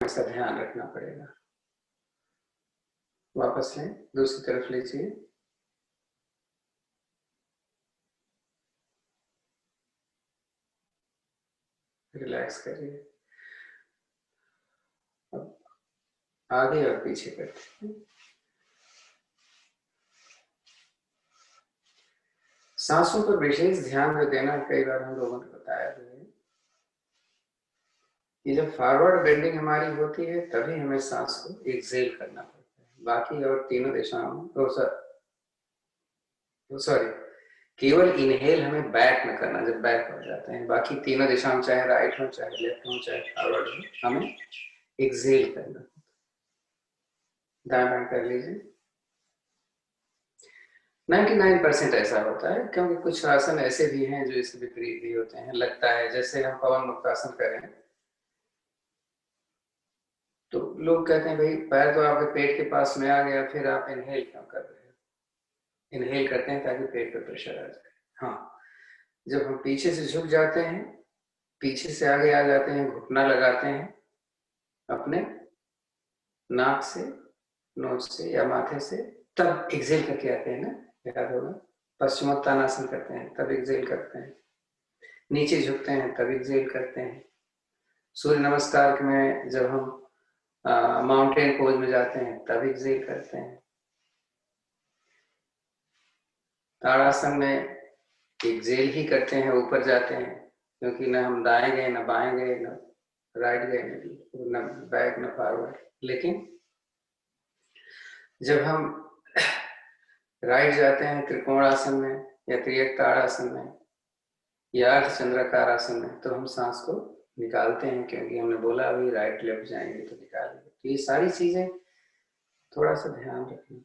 ऐसा ध्यान रखना पड़ेगा। वापस लें, दूसरी तरफ लीजिए। रिलैक्स करिए। अब आगे और पीछे करते हैं। सांसों पर विशेष ध्यान देना, कई बार हम लोगों ने बताया भी है कि जब फॉरवर्ड बेंडिंग हमारी होती है तभी हमें सांस को एक्सेल करना पड़ता है। बाकी और तीनों दिशाओं में सॉरी, केवल इनहेल हमें बैक में करना, जब बैक हो जाते हैं। बाकी तीनों दिशाओं, चाहे राइट हो, चाहे लेफ्ट हो, चाहे फॉरवर्ड हो, हमें एक्सेल करना। दाएं बाएं कर लीजिए। 99% ऐसा होता है, क्योंकि कुछ आसन ऐसे भी हैं जो इसके विपरीत भी होते हैं। लगता है जैसे हम पवन मुक्तासन करें तो लोग कहते हैं भाई पैर तो आपके पेट के पास में आ गया, फिर आप इनहेल क्यों कर रहे हो? इनहेल करते हैं ताकि पेट पे प्रेशर आ जाए। हाँ, जब हम पीछे से झुक जाते हैं, पीछे से आगे आ जाते हैं, घुटना लगाते हैं अपने नाक से, नोज से या माथे से, तब एक्सेल करके आते हैं ना, याद होगा। पश्चिमोत्तानासन करते हैं तब एक्सेल करते हैं। नीचे झुकते हैं तब एक्सेल करते हैं। सूर्य नमस्कार में जब हम माउंटेन पोज में जाते हैं तब एक्सेल करते हैं। ताड़ासन में एक्सेल ही करते हैं, ऊपर जाते हैं, क्योंकि ना हम दाएं गए, ना बाएं गए, ना राइट गए, ना बैक, ना फॉरवर्ड। लेकिन जब हम राइट जाते हैं त्रिकोण आसन में या त्रियक ताड़ासन में या अर्धचंद्राकार आसन में, तो हम सांस को निकालते हैं, क्योंकि हमने बोला अभी राइट लेफ्ट जाएंगे तो निकालेंगे। तो ये सारी चीजें थोड़ा सा ध्यान रखना।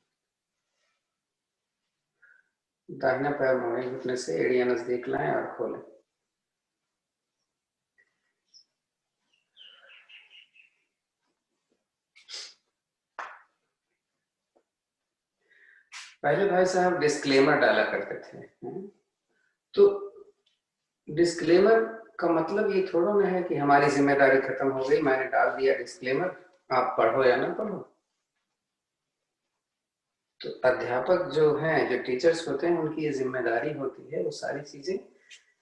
दाहिना पैर मोड़े, घुटने से एड़ियां नजदीक लाएं और खोलें। पहले भाई साहब डिस्क्लेमर डाला करते थे, तो डिस्क्लेमर का मतलब ये थोड़ा ना है कि हमारी जिम्मेदारी खत्म हो गई, मैंने डाल दिया डिस्क्लेमर, आप पढ़ो या ना पढ़ो। तो अध्यापक जो हैं, जो टीचर्स होते हैं, उनकी ये जिम्मेदारी होती है वो सारी चीजें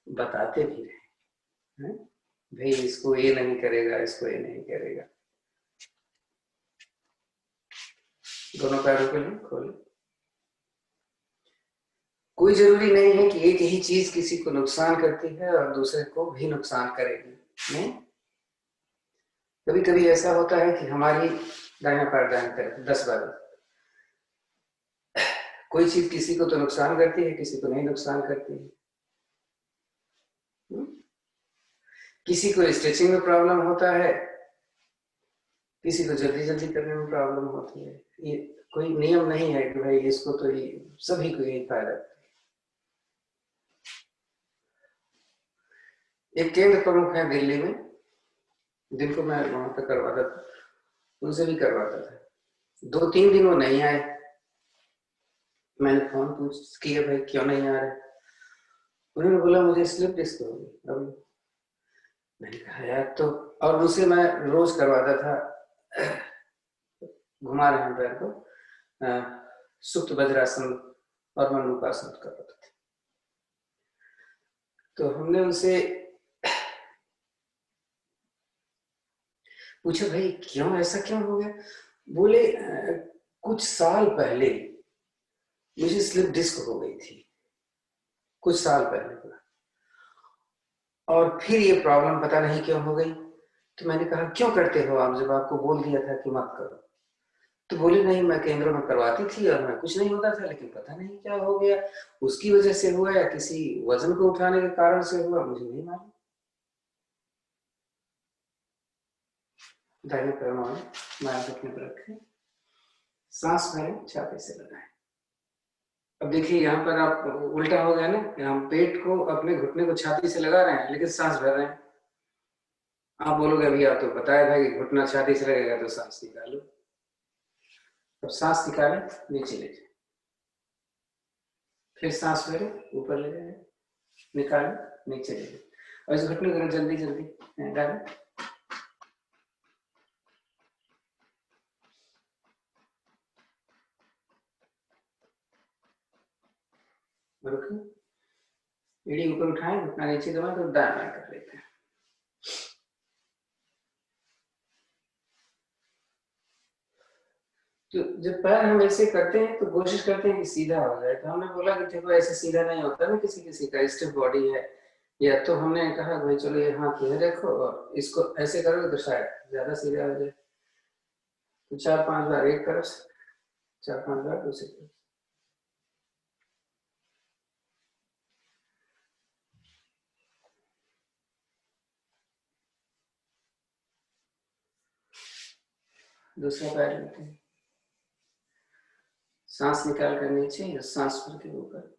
बताते भी रहे, भाई इसको ये नहीं करेगा, इसको ये नहीं करेगा। दोनों पैरों के लिए खोले। कोई जरूरी नहीं है कि एक ही चीज किसी को नुकसान करती है और दूसरे को भी नुकसान करेगी, नहीं। कभी कभी ऐसा होता है कि हमारी दाहिना पैर दाहिनी तरफ 10 बार, कोई चीज किसी को तो नुकसान करती है, किसी को नहीं नुकसान करती है। किसी को स्ट्रेचिंग में प्रॉब्लम होता है, किसी को जल्दी जल्दी करने में प्रॉब्लम होती है। ये कोई नियम नहीं है कि भाई इसको तो ही, सभी को यही फायदा है। एक केंद्र प्रमुख है दिल्ली में, जिनको मैं वहां पे करवाता था, उनसे भी करवाता था। 2-3 दिन वो नहीं आए। मैंने फोन पूछ किया, भाई क्यों नहीं आ रहे? उन्होंने बोला मुझे स्लिप डिस्क हो गई अभी। मैंने कहा यार, तो और उनसे मैं रोज करवाता था, घुमा रहे हैं पैर को, सुप्त वज्रासन और मनुकासन करवाता था। तो हमने उनसे पूछा भाई क्यों, ऐसा क्यों हो गया? बोले कुछ साल पहले मुझे स्लिप डिस्क हो गई थी, कुछ साल पहले, और फिर ये प्रॉब्लम पता नहीं क्यों हो गई। तो मैंने कहा क्यों करते हो आप, जब आपको बोल दिया था कि मत करो? तो बोले नहीं, मैं केंद्र में करवाती थी और मैं कुछ नहीं होता था, लेकिन पता नहीं क्या हो गया, उसकी वजह से हुआ या किसी वजन को उठाने के कारण से हुआ, मुझे नहीं मालूम। दाहिने पैर में बाएं घुटने पर रखें, सांस भरें, छाती से लगाएं। अब देखिए यहाँ पर आप उल्टा हो गया ना, कि हम पेट को, अपने घुटने को छाती से लगा रहे हैं लेकिन सांस भर रहे हैं। आप बोलोगे अभी आप तो पता है भाई घुटना छाती से लगेगा तो सांस निकालो। अब सांस निकालें, नीचे ले जाए, फिर सांस भरें, ऊपर ले जाए, निकालें, नीचे ले जाए। और इस घुटने को जल्दी जल्दी डालें। रुकिए, एड़ी ऊपर उठाएं, घुटना नीचे दबाएं तो दाएं बाएं कर लेते हैं। तो जब पैर हम ऐसे करते हैं तो कोशिश करते हैं कि सीधा हो जाए। तो हमने बोला कि देखो ऐसे सीधा नहीं होता ना, किसी किसी का स्टिफ बॉडी है, या तो हमने कहा भाई चलो ये हाथ इधर रखो और इसको ऐसे करोगे तो शायद ज्यादा सीधा हो जाए। तो 4-5 बार एक तरफ से, 4-5 बार दूसरी तरफ। दूसरा पैर लेते हैं, सांस निकाल कर नीचे या सांस भर के ऊपर।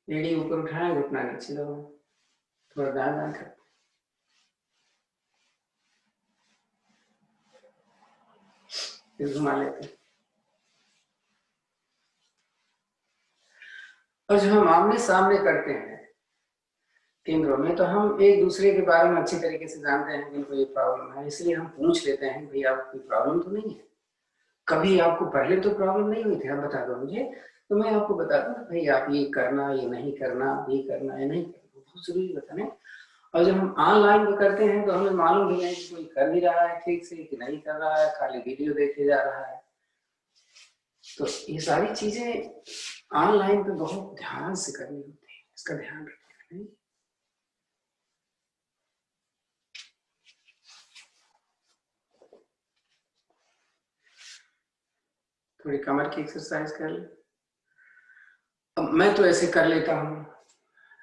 एड़ी ऊपर उठाएं, घुटना नीचे दबाएं, थोड़ा दाएं बाएं कर, फिर घुमा लेते हैं। और जो हम आमने सामने करते हैं केंद्रों में, तो हम एक दूसरे के बारे में अच्छी तरीके से जानते हैं कि इनको ये प्रॉब्लम है, इसलिए हम पूछ लेते हैं भाई आपको कोई प्रॉब्लम तो नहीं है, कभी आपको पहले तो प्रॉब्लम नहीं हुई थी, आप बता दो मुझे, तो मैं आपको बता दूं भाई आप ये करना, ये नहीं करना, ये करना, ये नहीं करना, बहुत जरूरी बताने। और जब हम ऑनलाइन में करते हैं तो हमें मालूम भी नहीं कि कोई कर भी रहा है ठीक से कि नहीं कर रहा है, खाली वीडियो देखे जा रहा है। तो ये सारी चीजें ऑनलाइन पे बहुत ध्यान से करनी होती है, इसका ध्यान रखना है। थोड़ी कमर की एक्सरसाइज कर ले। अब मैं तो ऐसे कर लेता हूँ,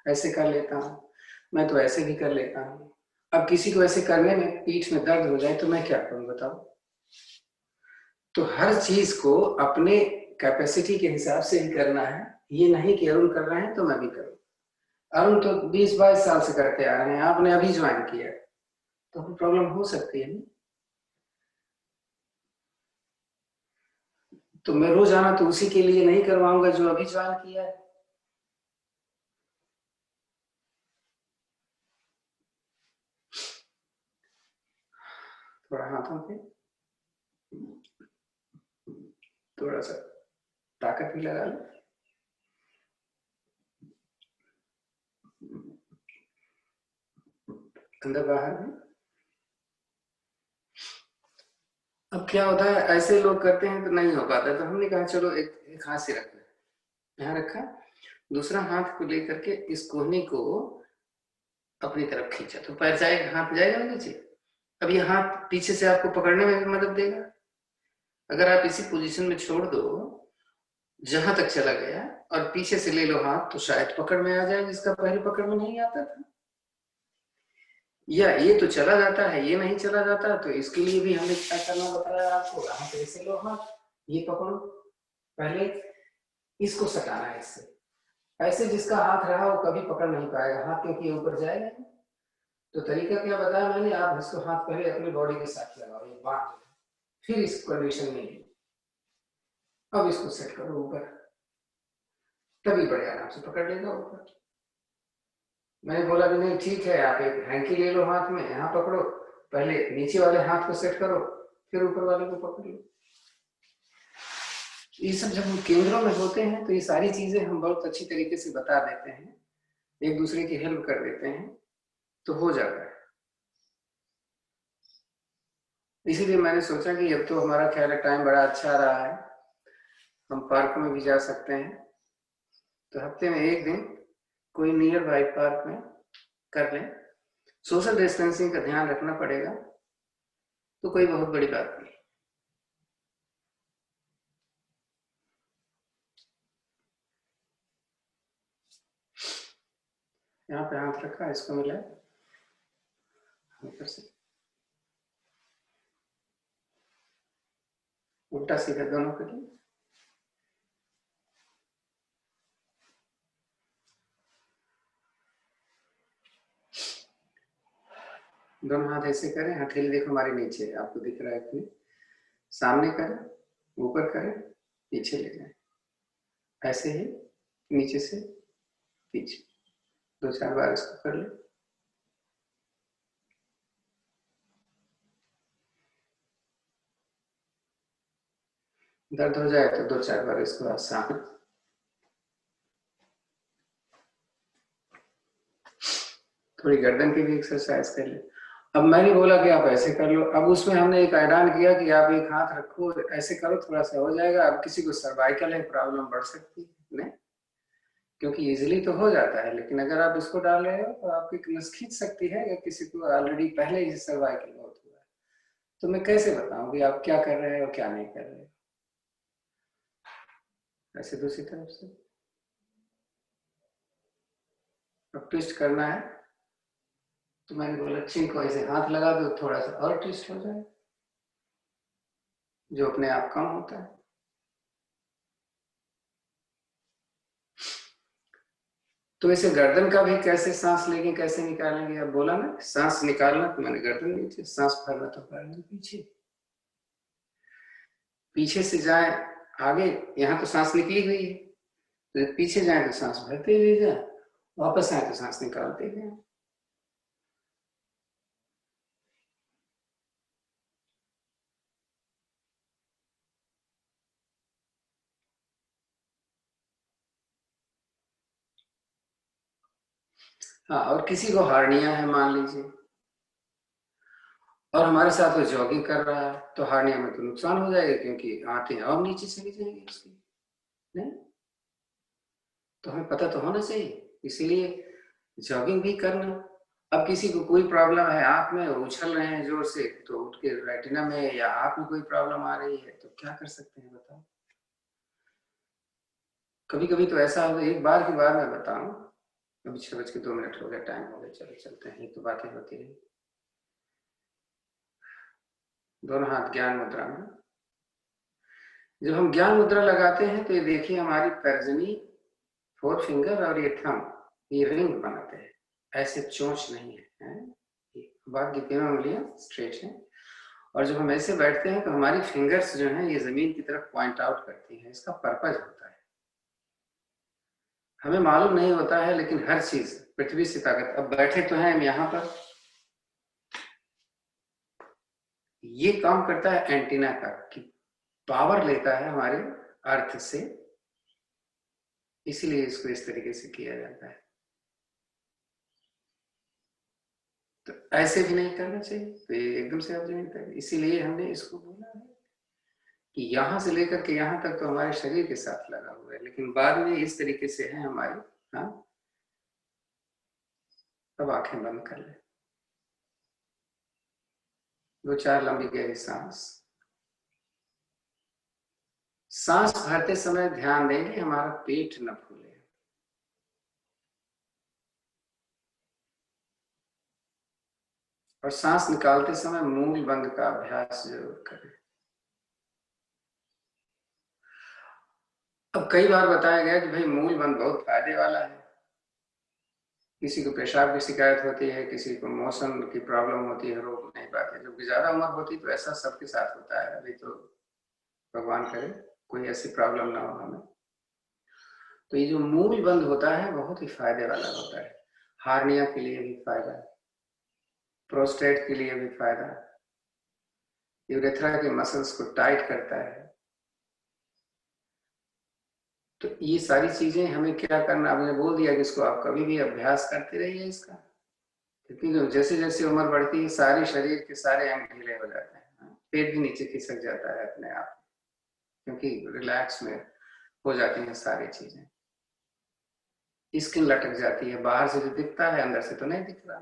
ऐसे कर लेता हूँ, मैं तो ऐसे भी कर लेता हूँ। अब किसी को ऐसे करने में पीठ में दर्द हो जाए तो मैं क्या करूँ बताओ। तो हर चीज को अपने कैपेसिटी के हिसाब से ही करना है, ये नहीं कि अरुण कर रहे हैं तो मैं भी करूँ। अरुण तो 20-22 साल से करते आ रहे हैं, आपने अभी ज्वाइन किया, तो प्रॉब्लम हो सकती है। तो मैं रोजाना तो उसी के लिए नहीं करवाऊंगा जो अभी ज्वाइन किया है। थोड़ा हाथों पे थोड़ा सा ताकत भी लगा लो। अंदर बाहर में। अब क्या होता है, ऐसे लोग करते हैं तो नहीं हो पाता, तो हमने कहा चलो एक हाथ से रखना, यहाँ रखा, दूसरा हाथ को लेकर के इस कोहनी को अपनी तरफ खींचा तो पैर जाएगा, हाथ जाएगा ना नीचे। अब ये हाथ पीछे से आपको पकड़ने में भी मदद देगा। अगर आप इसी पोजीशन में छोड़ दो जहां तक चला गया और पीछे से ले लो हाथ, तो शायद पकड़ में आ जाए जिसका पहले पकड़ में नहीं आता था, या ये तो चला जाता है ये नहीं चला जाता। तो इसके लिए भी हमने क्या करना बताया आपको, हाथ ऐसे लो, हाथ ये पकड़ो, पहले इसको सटाना है इससे, ऐसे जिसका हाथ रहा वो कभी पकड़ नहीं पाएगा हाथ, क्योंकि ऊपर जाएगा। तो तरीका क्या बताया मैंने, आप इसको हाथ पहले अपनी बॉडी के साथ लगाओ, ये बांध दो, फिर इस कंडीशन में अब इसको सेट करो ऊपर, तभी बड़े आराम से पकड़ लेगा ऊपर। मैंने बोला कि नहीं ठीक है, आप एक हैंकी ले लो हाथ में, यहाँ पकड़ो, पहले नीचे वाले हाथ को सेट करो, फिर ऊपर वाले को पकड़ लो। ये सब जब हम केंद्रों में होते हैं तो ये सारी चीजें हम बहुत अच्छी तरीके से बता देते हैं, एक दूसरे की हेल्प कर देते हैं, तो हो जाता है। इसीलिए मैंने सोचा कि अब तो हमारा ख्याल है टाइम बड़ा अच्छा रहा है, हम पार्क में भी जा सकते हैं, तो हफ्ते में एक दिन कोई नियर बाई पार्क में कर लें। सोशल डिस्टेंसिंग का ध्यान रखना पड़ेगा, तो कोई बहुत बड़ी बात नहीं। यहाँ पे हाथ रखा, इसको मिला ऊपर से, उल्टा सीधा दोनों करिए, दोनों हाथ ऐसे करें, हथेली देखो हमारे नीचे आपको दिख रहा है कि सामने करें, ऊपर करें, पीछे ले जाए, ऐसे ही नीचे से पीछे 2-4 बार इसको कर ले। दर्द हो जाए तो 2-4 बार इसको आसान, थोड़ी गर्दन की भी एक्सरसाइज कर ले। अब मैंने बोला कि आप ऐसे कर लो, अब उसमें हमने एक ऐड ऑन किया कि आप एक हाथ रखो, ऐसे करो, थोड़ा सा हो जाएगा। अब किसी को सर्वाइकल है प्रॉब्लम बढ़ सकती है नहीं, क्योंकि इजीली तो हो जाता है, लेकिन अगर आप इसको डाल रहे हो तो आपकी नस खींच सकती है, अगर किसी को ऑलरेडी पहले ही सर्वाइकल बहुत हुआ है। तो मैं कैसे बताऊं कि आप क्या कर रहे हो क्या नहीं कर रहे हो। ऐसे दूसरी तरफ से अब ट्विस्ट करना है, तो मैंने बोला चिन को ऐसे हाथ लगा दो, थोड़ा सा और ट्विस्ट हो जाए, जो अपने आप कम होता है। तो इसे गर्दन का भी कैसे सांस लेंगे कैसे निकालेंगे, अब बोला ना सांस निकालना तो मैंने गर्दन नीचे, सांस भरना तो गर्दन पीछे, पीछे से जाए आगे, यहाँ तो सांस निकली हुई है, तो पीछे जाए तो सांस भरते हुए जाए, वापस आए तो सांस निकालते गए। हाँ, और किसी को हार्निया है मान लीजिए, और हमारे साथ वो जॉगिंग कर रहा है, तो हार्निया में तो नुकसान हो जाएगा, क्योंकि आते और नीचे चली जाएंगी उसकी, नहीं, तो हमें पता तो होना चाहिए, इसीलिए जॉगिंग भी करना। अब किसी को कोई प्रॉब्लम है आंख में, उछल रहे हैं जोर से, तो उठ के रेटिना में या आंख में कोई प्रॉब्लम आ रही है, तो क्या कर सकते हैं बताओ। कभी कभी तो ऐसा होगा, एक बार की बात मैं बताऊं, अभी 6:02 हो गया, टाइम हो गया, चलो चलते हैं, ये तो बातें होती रही। दोनों हाथ ज्ञान मुद्रा में, जब हम ज्ञान मुद्रा लगाते हैं तो ये देखिए हमारी तर्जनी, फोर फिंगर और ये थंब, ये रिंग बनाते हैं, ऐसे चोंच नहीं है, बाकी तीनों उंगलियां स्ट्रेट हैं। और जब हम ऐसे बैठते हैं तो हमारी फिंगर्स जो हैं ये जमीन की तरफ पॉइंट आउट करती हैं, इसका पर्पज होता है, हमें मालूम नहीं होता है, लेकिन हर चीज पृथ्वी से ताकत, अब बैठे तो हैं हम यहाँ पर, ये काम करता है एंटीना का, कि पावर लेता है हमारे अर्थ से, इसीलिए इसको इस तरीके से किया जाता है। तो ऐसे भी नहीं करना चाहिए, तो ये एकदम से आप जमीन तक, इसीलिए हमने इसको बोला है कि यहां से लेकर के यहां तक तो हमारे शरीर के साथ लगा हुआ है, लेकिन बाद में इस तरीके से है हमारी। हाँ, अब आंखें बंद कर ले, 2-4 लंबी गहरी सांस। सांस भरते समय ध्यान देंगे हमारा पेट न फूले, और सांस निकालते समय मूल बंद का अभ्यास जरूर करें। अब कई बार बताया गया कि भाई मूल बंद बहुत फायदे वाला है, किसी को पेशाब की शिकायत होती है, किसी को मौसम की प्रॉब्लम होती है, रोक नहीं पाते, जब ज्यादा उम्र होती है तो ऐसा सबके साथ होता है। अभी तो भगवान करे कोई ऐसी प्रॉब्लम ना हो हमें। तो ये जो मूल बंद होता है बहुत ही फायदे वाला होता है, हार्निया के लिए भी फायदा है, प्रोस्टेट के लिए भी फायदा है, यूरेथ्रा के मसल्स को टाइट करता है। तो ये सारी चीजें हमें क्या करना, आपने बोल दिया कि इसको आप कभी भी अभ्यास करते रहिए इसका, क्योंकि जैसे जैसे उम्र बढ़ती है सारे शरीर के सारे अंग ढीले हो जाते हैं, पेट भी नीचे खिसक जाता है अपने आप, क्योंकि रिलैक्स में हो जाती हैं सारी चीजें, स्किन लटक जाती है, बाहर से जो दिखता है अंदर से तो नहीं दिख रहा।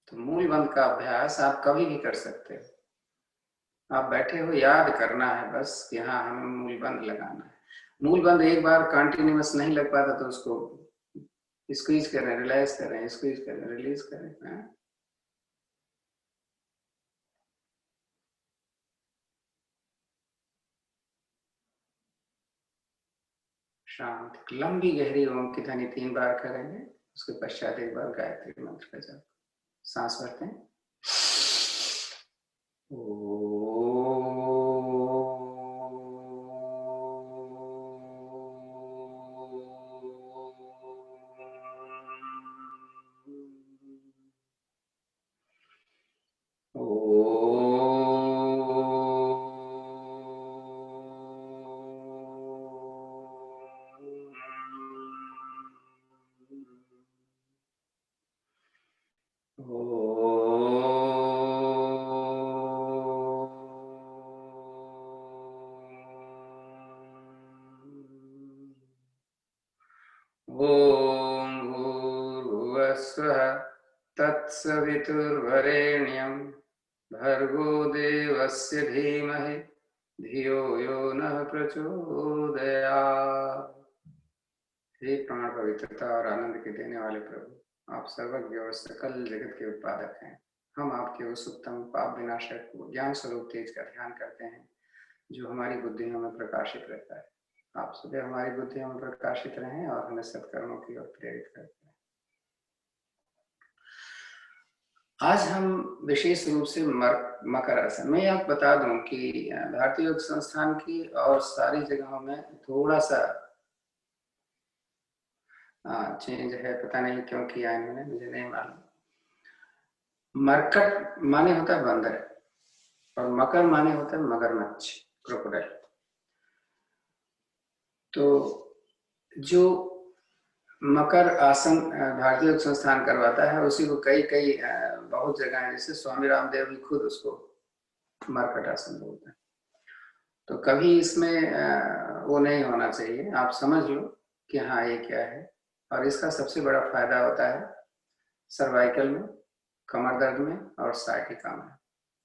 तो मूल बंद का अभ्यास आप कभी भी कर सकते हो, आप बैठे हो याद करना है बस कि हाँ हमें मूल बंद लगाना है। मूल बंद एक बार कंटिन्यूस नहीं लग पाता तो उसको स्क्वीज करें, रिलैक्स करें, स्क्वीज करें, रिलीज करें, हाँ? शांत लंबी गहरी ओम की ध्वनि 3 बार करेंगे, उसके पश्चात एक बार गायत्री मंत्र का जाप, सांस भरते हैं। तत्सवितुर्वरेण्यं भर्गो देवस्य धीमहि धियो यो नः प्रचोदयात्। हे प्राण पवित्रता और आनंद के देने वाले प्रभु, आप सर्वज्ञ और सकल जगत के उत्पादक हैं। हम आपके उस उत्तम पाप विनाशक ज्ञान स्वरूप तेज का ध्यान करते हैं जो हमारी बुद्धियों में प्रकाशित रहता है। आप सुबह हमारी बुद्धियों में प्रकाशित रहें और हमें सत्कर्मों की ओर प्रेरित करते हैं। आज हम विशेष रूप से मकर आसन में, आप बता दूं कि भारतीय योग संस्थान की और सारी जगहों में थोड़ा सा चेंज है, पता नहीं क्यों किया इन्होंने, मुझे नहीं मालूम। मरकट माने होता है बंदर और मकर माने होता है मगरमच्छ, क्रोकोडाइल। तो जो मकर आसन भारतीय योग संस्थान करवाता है उसी को कई बहुत जगह है, जैसे स्वामी रामदेव भी खुद उसको मरकट आसन बोलते हैं। तो कभी इसमें वो नहीं होना चाहिए, आप समझ लो कि हाँ ये क्या है। और इसका सबसे बड़ा फायदा होता है सर्वाइकल में, कमर दर्द में और साइटिका में,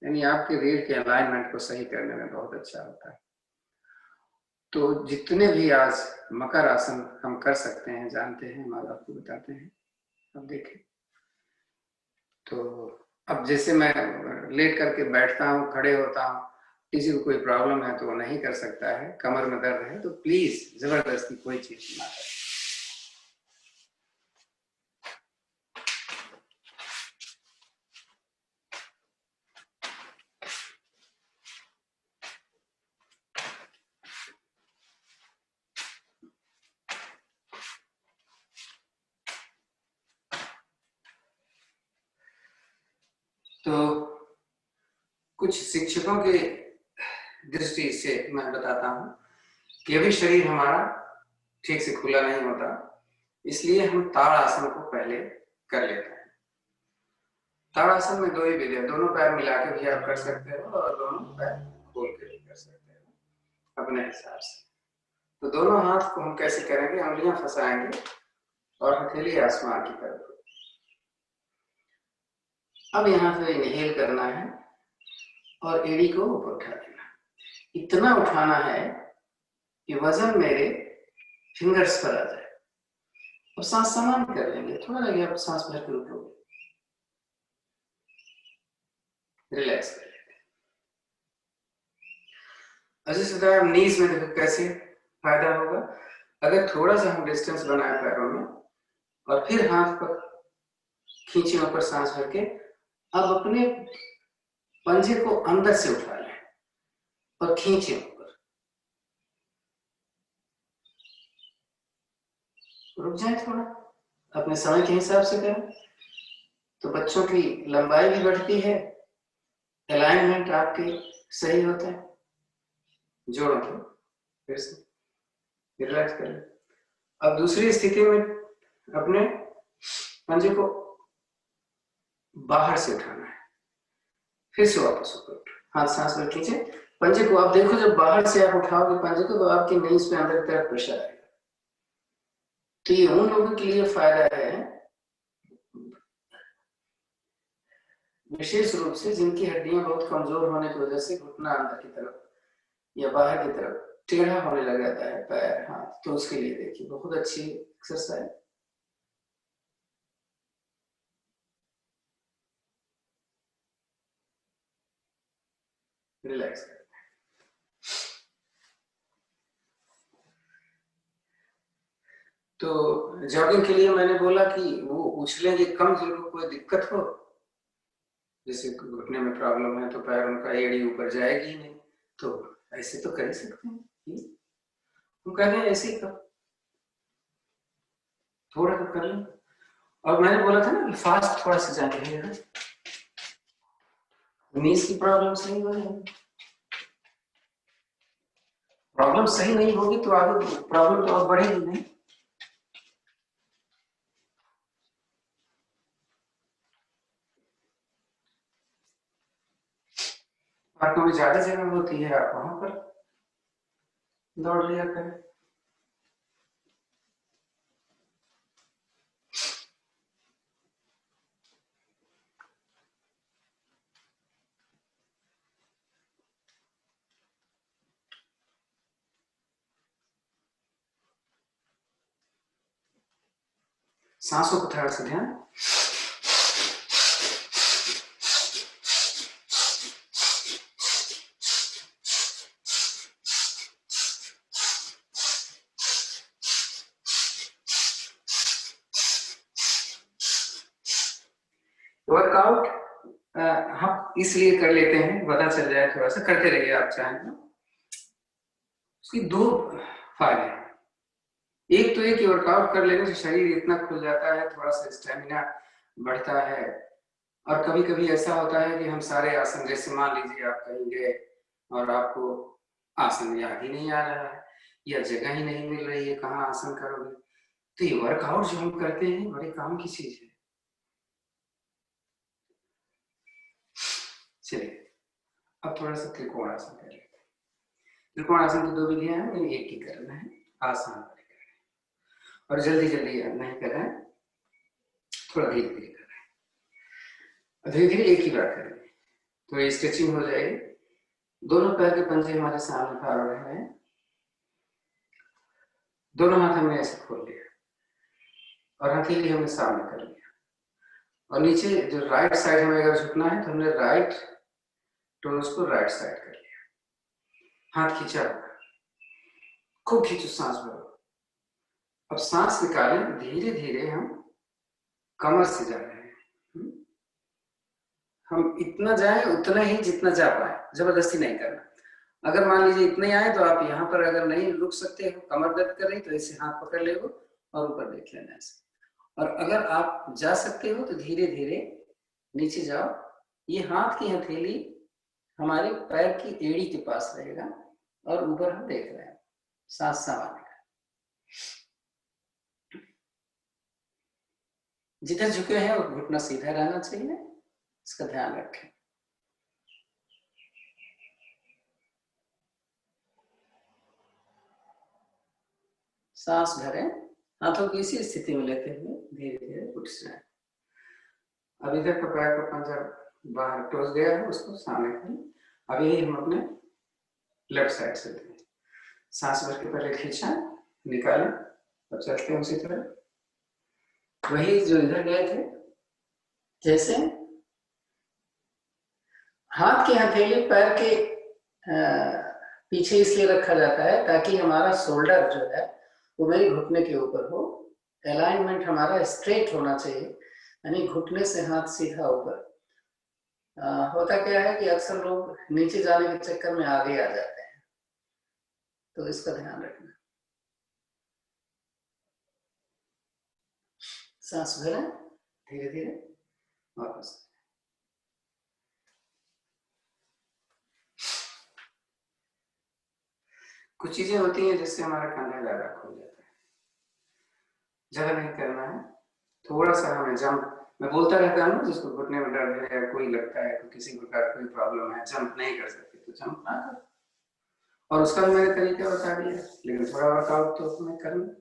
यानी आपके रीढ़ के अलाइनमेंट को सही करने में बहुत अच्छा होता है। तो जितने भी आज मकर आसन हम कर सकते हैं, जानते हैं, हम आपको बताते हैं। अब देखें, तो अब जैसे मैं लेट करके बैठता हूँ, खड़े होता हूँ, किसी को कोई प्रॉब्लम है तो वो नहीं कर सकता है, कमर में दर्द है तो प्लीज जबरदस्ती कोई चीज ना करें। तो कुछ शिक्षकों की दृष्टि से मैं बताता हूँ कि अभी शरीर हमारा ठीक से खुला नहीं होता, इसलिए हम ताड़ आसन को पहले कर लेते हैं। ताड़ आसन में दो ही विधि है, दोनों पैर मिला के भी आप कर सकते हो और दोनों पैर खोल के भी कर सकते हो अपने हिसाब से। तो दोनों हाथ को हम कैसे करेंगे, उंगलियां फंसाएंगे और हथेली आसमान की तरफ। अब यहाँ से इनहेल करना है और एड़ी को ऊपर उठा देना। इतना उठाना है कि वजन मेरे फिंगर्स पर आ जाए। और सांस समान कर लेंगे, थोड़ा लगे आप सांस भर के रुकोगे, रिलैक्स कर लेंगे। अच्छा, नीज में देखो कैसे फायदा होगा। अगर थोड़ा सा हम डिस्टेंस बनाए पैरों में और फिर हाथ पर खींचे ऊपर सांस भर के, अब अपने पंजे को अंदर से उठा लें और खींचे ऊपर, रुक जाए थोड़ा, अपने समय के हिसाब से करें। तो बच्चों की लंबाई भी बढ़ती है, अलाइनमेंट आपके सही होता है। जोड़ों को फिर से रिलैक्स करें। अब दूसरी स्थिति में अपने पंजे को बाहर से उठाना है, फिर से वापस ऊपर, हाथ सांस में खींचे पंजे को। आप देखो जब बाहर से आप उठाओगे पंजे को तो आपकी नीज पे अंदर की तरफ प्रेशर आएगा। तो ये उन लोगों के लिए फायदा है विशेष रूप से जिनकी हड्डियां बहुत कमजोर होने की वजह से घुटना अंदर की तरफ या बाहर की तरफ टेढ़ा होने लग जाता है पैर हाथ, तो उसके लिए देखिए बहुत अच्छी एक्सरसाइज। रिलैक्स। तो जॉगिंग के लिए मैंने बोला कि वो उछलेंगे कम, जरूर कोई दिक्कत हो, जैसे घुटने में प्रॉब्लम है तो पैर उनका एड़ी ऊपर जाएगी ही नहीं, तो ऐसे तो कर ही सकते हैं। हम कह रहे हैं ऐसे ही कर, थोड़ा तो कर लें। और मैंने बोला था ना कि फास्ट थोड़ा सा जाके है, नीज की प्रॉब्लम सही हो जाएगी। प्रॉब्लम सही नहीं होगी तो आगे प्रॉब्लम तो और बढ़ेगी नहीं। पार्कों में ज्यादा जगह होती है, आप वहां पर दौड़ लिया करें। सांसों को थोड़ा सा ध्यान। वर्कआउट हम इसलिए कर लेते हैं, पता चल जाए, थोड़ा सा करते रहिए आप चाहें तो। उसकी दो फायदे हैं। एक तो ये कि वर्कआउट कर लेने से शरीर इतना खुल जाता है, थोड़ा सा स्टेमिना बढ़ता है। और कभी कभी ऐसा होता है कि हम सारे आसन, जैसे मान लीजिए आप कहीं गए और आपको आसन याद ही नहीं आ रहा है या जगह ही नहीं मिल रही है कहाँ आसन करोगे, तो ये वर्कआउट जो हम करते हैं बड़े काम की चीज है। चलिए अब थोड़ा सा त्रिकोण आसन कर लेते हैं। त्रिकोण आसन की दो विधियां हैं, मैंने एक ही करना है, आसान वाले करना है। और जल्दी जल्दी नहीं कर रहे हैं, थोड़ा धीरे धीरे कर रहे हैं, धीरे धीरे एक ही बार करेंगे तो ये स्ट्रेचिंग हो जाएगी। दोनों पैर के पंजे हमारे सामने खड़े रहे हैं, दोनों हाथ हमने ऐसे खोल लिया और हथेली हमने सामने कर लिया। और नीचे जो राइट साइड हमें अगर झुकना है तो हमने राइट टोज को राइट साइड कर लिया, हाथ खींचा, खूब खींचो, सांस भरो। अब सांस निकालें, धीरे धीरे हम कमर से जा रहे हैं। हम इतना जाएं उतना ही जितना जा पाए, जबरदस्ती नहीं करना। अगर मान लीजिए इतने आए तो आप यहाँ पर अगर नहीं रुक सकते हो, कमर दर्द कर रही तो ऐसे हाथ पकड़ ले और ऊपर देख लेना ऐसे। और अगर आप जा सकते हो तो धीरे धीरे नीचे जाओ। ये हाथ की हथेली हमारे पैर की एड़ी के पास रहेगा और ऊपर हम देख रहे हैं, सांस सामान्य। जिधर झुके हैं वो घुटना सीधा रहना चाहिए, इसका ध्यान रखें। सांस भरें, हाथों की इसी स्थिति में लेते हुए धीरे धीरे उठ जाए। अब इधर का पैर का पंजा बाहर टोस गया है, उसको सामने करें। अब यही हम अपने लेफ्ट साइड से दें। सांस भर के पहले खींचा, निकालें और चलते हैं उसी तरह। वही जो इधर गए थे, जैसे हाथ की हथेली पैर के पीछे इसलिए रखा जाता है ताकि हमारा शोल्डर जो है वो मेरी घुटने के ऊपर हो। अलाइनमेंट हमारा स्ट्रेट होना चाहिए, यानी घुटने से हाथ सीधा ऊपर। होता क्या है कि अक्सर लोग नीचे जाने के चक्कर में आगे आ जाते हैं, तो इसका ध्यान रखना। सांस भरें धीरे धीरे, वापस। कुछ चीजें होती हैं जिससे हमारा कंधा ज्यादा खुल जाता है, ज्यादा नहीं करना है, थोड़ा सा हमें जंप, मैं बोलता रहता हूँ जिसको घुटने में दर्द है या कोई लगता है तो किसी प्रकार कोई प्रॉब्लम है, जंप नहीं कर सकते तो जंप ना करो। और उसका भी मैंने तरीका बता दिया, लेकिन थोड़ा वर्कआउट तो हमें करना।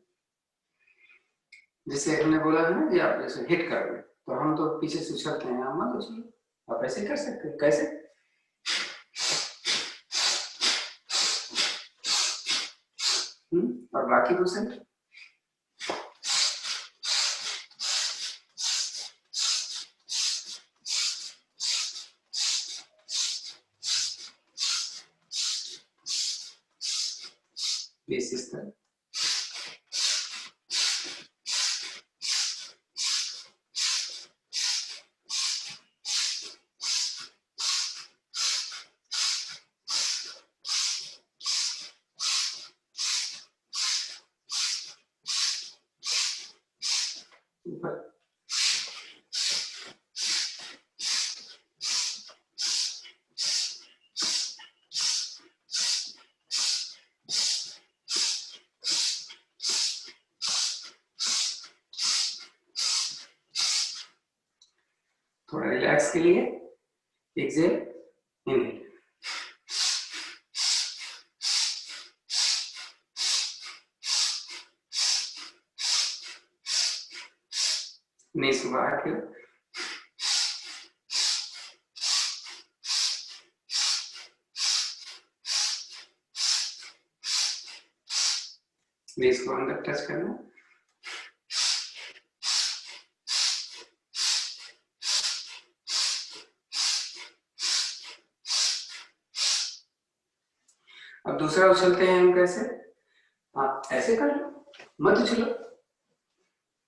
जैसे हमने बोला है ना कि आप जैसे हिट करोगे तो हम तो पीछे से उछलते हैं, आप मत उछलो, आप ऐसे कर सकते हो। कैसे? और बाकी दूसरे इस तरह। ऊपर के लिए एक्सेल, इनहेल। नीस को बाहर करो, नीस को अंदर टच करना, अब दूसरा उछलते हैं हम कैसे, हाँ ऐसे कर लो, मत उछलो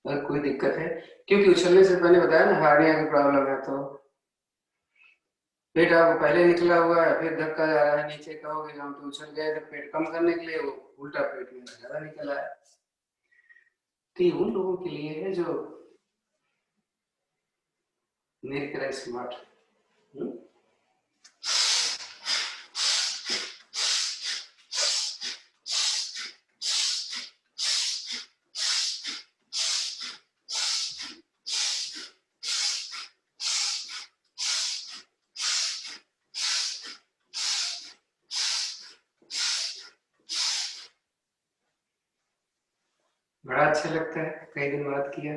अगर कोई दिक्कत है, क्योंकि उछलने से मैंने बताया ना हार्निया की प्रॉब्लम है, तो पेट आपको पहले निकला हुआ है, फिर धक्का जा रहा है नीचे, कहोगे हम तो उछल गए थे पेट कम करने के लिए, वो उल्टा पेट में ज्यादा निकल आया। तो ये उन लोगों के लिए है जो मेरी तरह स्मार्ट। बड़ा अच्छा लगता है, कई दिन बाद किया।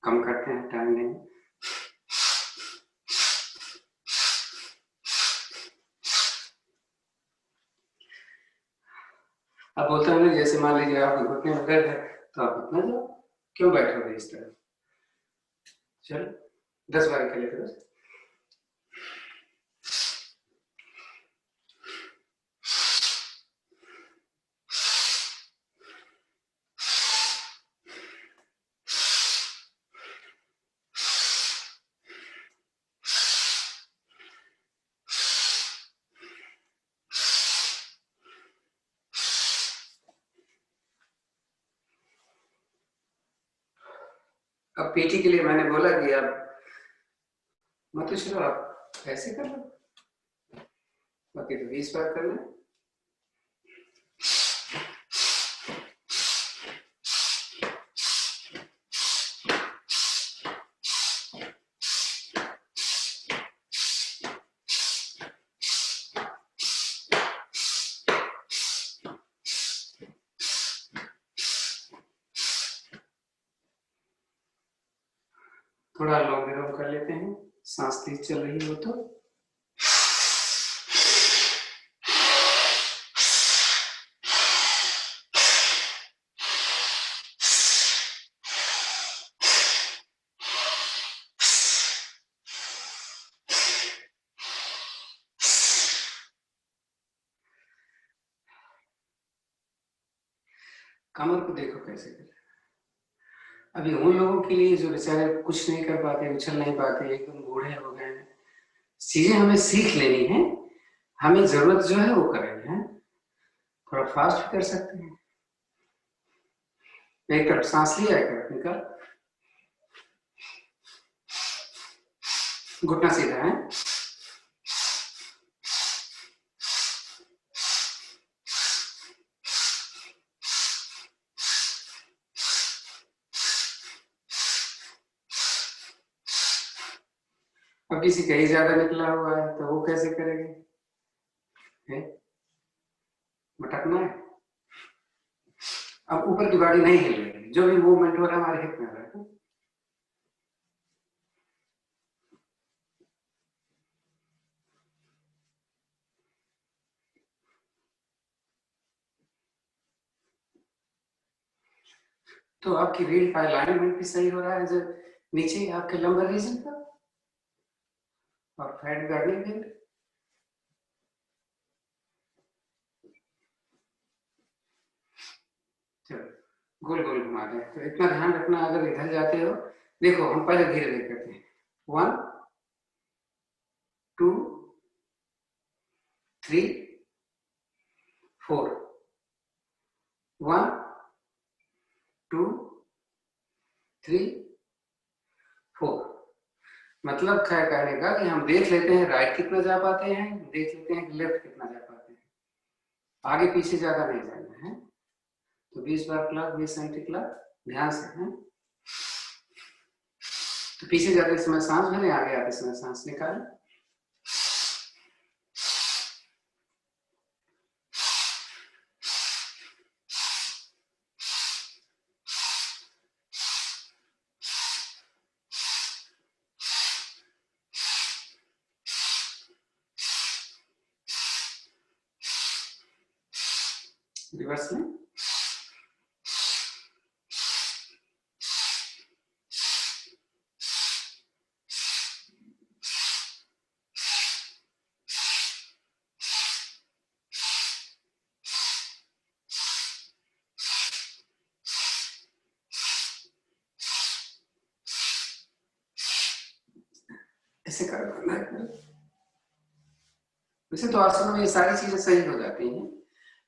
कम करते हैं, टाइम नहीं। अब बोलते हैं जैसे मान लीजिए आप घुटने में दर्द है तो आप घुटना जाओ, क्यों बैठोगे इस तरह, चलो 10 बार के लिए करो। अब पीटी के लिए मैंने बोला कि आप मत उछलो, आप ऐसे कर लो, बाकी तो 20 बार करना है। थोड़ा लॉन्ग विलोम कर लेते हैं, सांस तेज चल रही हो तो। कमर को देखो कैसे कर, अभी उन लोगों के लिए जो बेचारे कुछ नहीं कर पाते, उछल नहीं पाते, एकदम बूढ़े हो गए हैं, चीजें हमें सीख लेनी है, हमें जरूरत जो है वो करेंगे हैं, थोड़ा फास्ट भी कर सकते हैं। एक तरफ सांस लिया, एक तरफ निकाल, घुटना सीधा है, अब किसी कहीं ज्यादा निकला हुआ है तो वो कैसे करेंगे, मटकना है। अब ऊपर की बॉडी नहीं हिल रही, जो भी मूवमेंट हो रहा है हमारे हिप में हो रहा है। तो आपकी रीढ़ का अलाइनमेंट भी सही हो रहा है, जो नीचे आपके लंबर रीजन पर, और फैट गार्डनिंग भी। चलो गोल गोल घुमा दें, तो इतना ध्यान रखना, अगर इधर जाते हो, देखो हम पहले धीरे धीरे करते हैं, 1 2 3 4, 1 2 3 4, मतलब कहने का कि हम देख लेते हैं राइट कितना जा पाते हैं, देख लेते हैं कि लेफ्ट कितना जा पाते हैं, आगे पीछे ज्यादा नहीं जाना है। तो 20 बार क्लॉक, 20 एंटी क्लॉक, ध्यान से है। तो पीछे जाते समय सांस भरें, आगे आते समय सांस निकालें। रिवर्स में ऐसे करना है। वैसे तो आसन में ये सारी चीजें सही हो जाती हैं,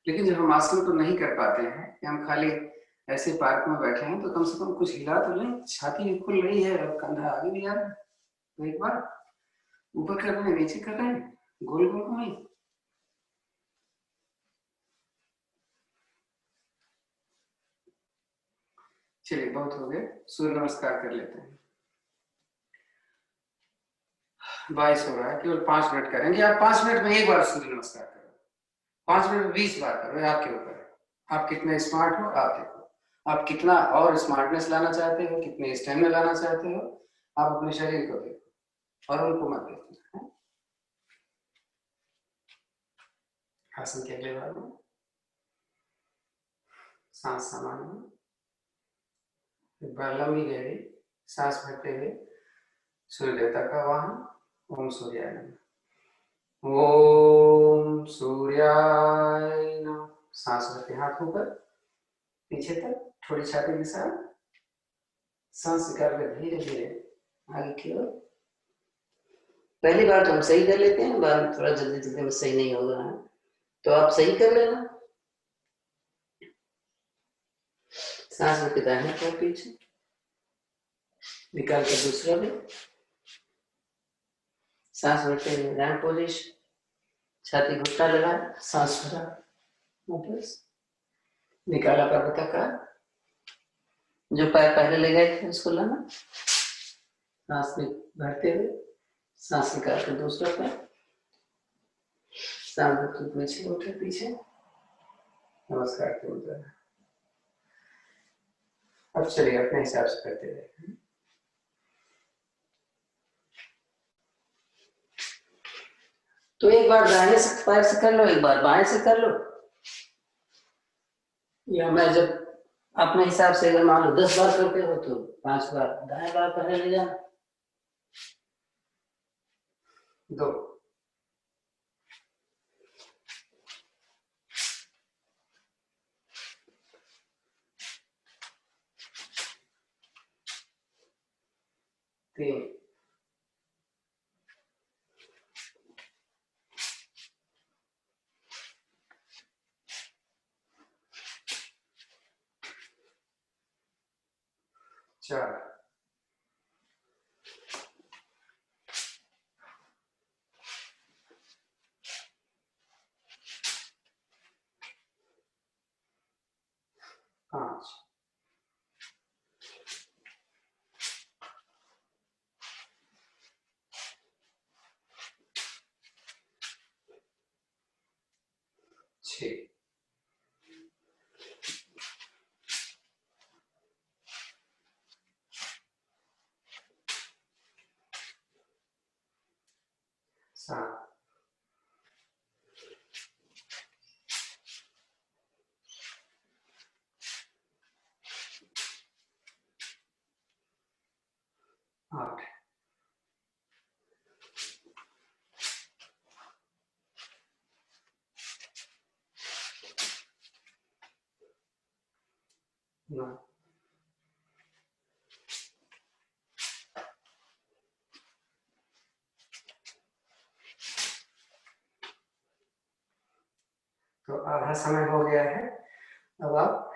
लेकिन जब हम आसन को नहीं कर पाते हैं कि हम खाली ऐसे पार्क में बैठे हैं, तो कम से कम कुछ हिला तो लें। छाती भी खुल रही है और कंधा आगे भी आ रहा है, तो एक बार ऊपर कर रहे हैं, नीचे कर रहे हैं, गोल गोल घुमाई। चलिए बहुत हो गया, सूर्य नमस्कार कर लेते हैं। 22 हो रहा है, केवल 5 मिनट करेंगे। आप 5 मिनट में एक बार सूर्य नमस्कार करो, 5 मिनट में 20 बार करो, आपके ऊपर है। आप कितने स्मार्ट हो आप देखो, आप कितना और स्मार्टनेस लाना चाहते हो, कितने स्टेमिना लाना चाहते हो। आप अपने शरीर को देखो और उनको मत देखो। आसन के अगले बार में सांस सामान्य, एक बार लंबी गहरी सांस भरते हुए सूर्य देवता का वाहन ओम सूर्याय नमः। ओम सूर्याय नमः। सांस भरते हाथ ऊपर पीछे तक, थोड़ी छाती के साथ सांस निकाल कर धीरे धीरे आगे की ओर। पहली बार तो हम सही कर लेते हैं, बाद में थोड़ा जल्दी जल्दी में सही नहीं होगा, तो आप सही कर लेना। सांस में दाहिने पैर पीछे निकाल कर दूसरा भी, सांस भरते हुए रैंप पोजीशन, छाती घुटना लगा, सांस भरा वापस, निकाला पर्वताकार, जो पैर पहले ले गए थे उसको लाना, सांस में भरते हुए सांस निकाल कर दूसरा पैर, सांस भरते पीछे उठे, पीछे नमस्कार के मुद्रा। अब चलिए अपने हिसाब से करते रहे। तो एक बार दाहिने से पैर से कर लो, एक बार बाएं से कर लो, या मैं जब अपने हिसाब से अगर मान लो 10 बार करते हो तो 5 बार दाएं बार पहले ले जाना। 2 3 4 5 6 7 8 9 तो आधा समय हो गया है। अब आप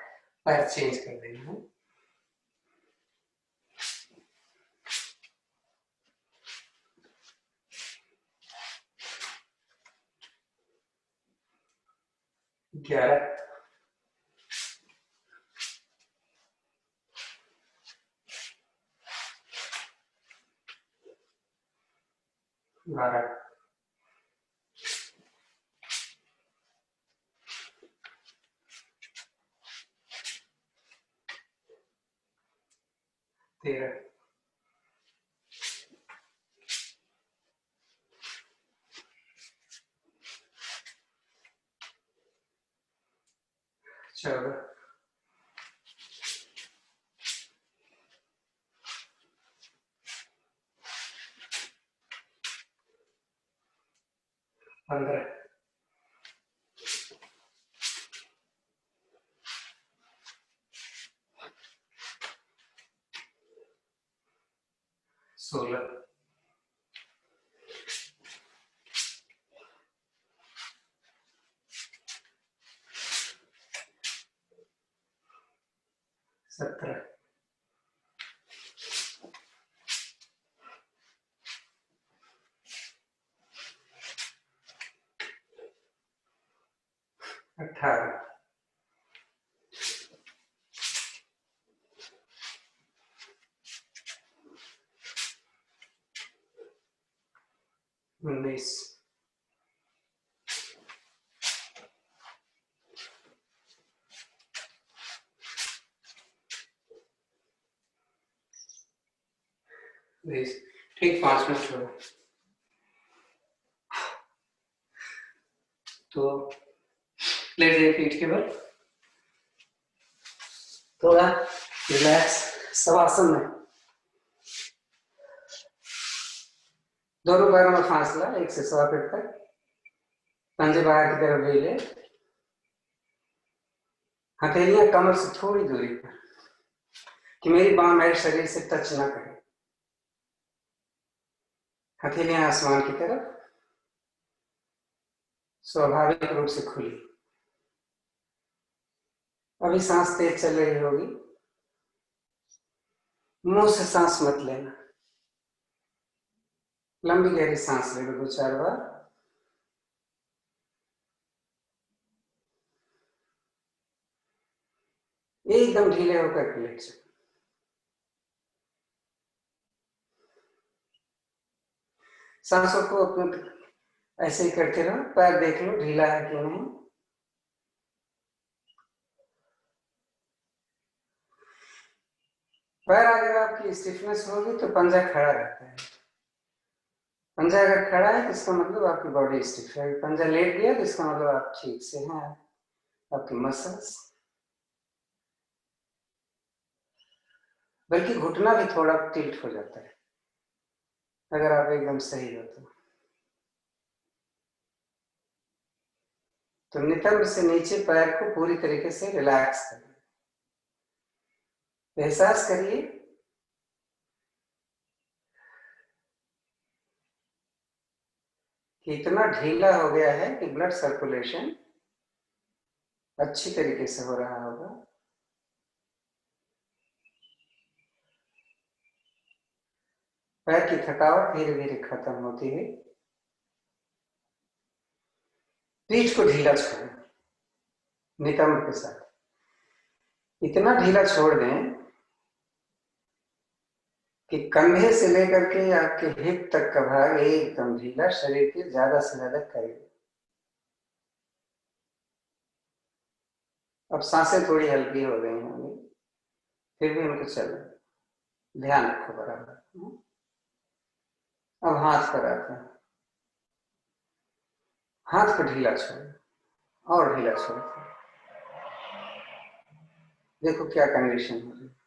पैर चेंज कर देना है। 11, 12, 13, 14, 15, 16, 17, 18, 19, 20। ठीक, 5 मिनट छोड़ो। तो लेट जाइए पीठ के बल, थोड़ा रिलैक्स शवासन में। दोनों पैरों में फासला 1 से 1.25 फीट तक, पंजे बाहर की तरफ ले ले, हथेलियां कमर से थोड़ी दूरी पर, कि मेरी बांह मेरे शरीर से टच ना करे। हथेलियां आसमान की तरफ, स्वाभाविक रूप से खुली। अभी सांस तेज चल रही होगी, मुंह से सांस मत लेना, लंबी गहरी सांस ले लो 2-4 बार। एकदम ढीले होकर के लेट जाओ। सांसों को अपने ऐसे ही करते रहो, पैर देख लो ढीला है कि नहीं। पैर अगर आपकी स्टिफनेस होगी तो पंजा खड़ा रहता है। पंजा अगर खड़ा है तो इसका मतलब आपकी बॉडी स्टिफ है। पंजा लेट गया तो इसका मतलब आप ठीक से हैं, आपकी मसल्स, बल्कि घुटना भी थोड़ा टिल्ट हो जाता है अगर आप एकदम सही हो तो नितंब से नीचे पैर को पूरी तरीके से रिलैक्स करिए। एहसास करिए कि इतना ढीला हो गया है कि ब्लड सर्कुलेशन अच्छी तरीके से हो रहा होगा। पैर की थकावट धीरे धीरे खत्म होती है। पीठ को ढीला छोड़ें नितंब के साथ, इतना ढीला छोड़ दें कि कंधे से लेकर के आपके हिप तक का भाग एकदम ढीला, शरीर के ज्यादा से ज्यादा करीब। अब सांसें थोड़ी हल्की हो गई होंगी, फिर भी उनको चलें, ध्यान रखो बराबर। अब हाथ पर आते हैं, हाथ को ढीला छोड़ो और ढीला छोड़ो। देखो क्या कंडीशन हो रही है।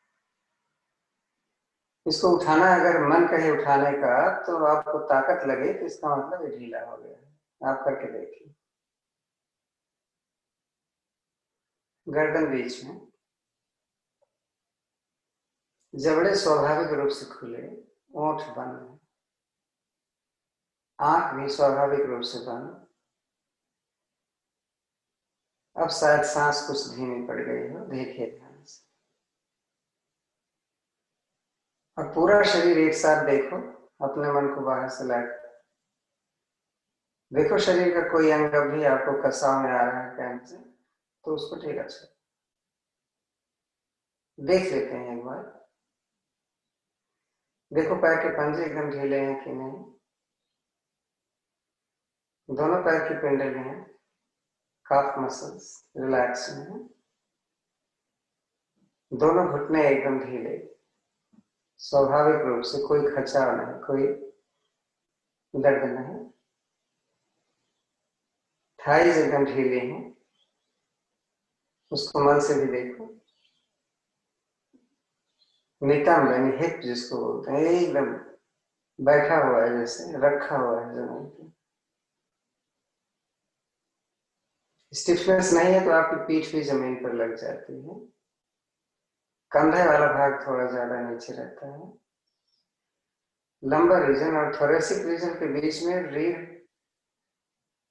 इसको उठाना, अगर मन कहे उठाने का तो आपको ताकत लगे तो इसका मतलब ये ढीला हो गया है। आप करके देखिए। गर्दन बीच में, जबड़े स्वाभाविक रूप से खुले, ओंठ बंद है, आंख भी स्वाभाविक रूप से बंद। अब शायद सांस कुछ धीमी पड़ गई हो, देखिए ध्यान से। अब पूरा शरीर एक साथ देखो, अपने मन को बाहर से लाकर देखो शरीर का कोई अंग भी आपको कसाव में आ रहा है कैन से, तो उसको ठीक अच्छा देख लेते हैं एक बार। देखो पैर के पंजे एकदम ढीले हैं कि नहीं, दोनों पैर की पिंडली हैं, काफ मसल्स रिलैक्स हैं, दोनों घुटने एकदम ढीले, स्वाभाविक रूप से कोई खचाव नहीं, कोई दर्द नहीं, थाइज एकदम ढीले हैं, उसको मन से भी देखो। नितंब यानी हिप जिसको बोलते हैं एकदम बैठा हुआ है, जैसे रखा हुआ है जमीन पे। स्टिफनेस नहीं है तो आपकी पीठ भी जमीन पर लग जाती है। कंधे वाला भाग थोड़ा ज्यादा नीचे रहता है। लंबर रीजन और थोरेसिक रीजन के बीच में रीढ़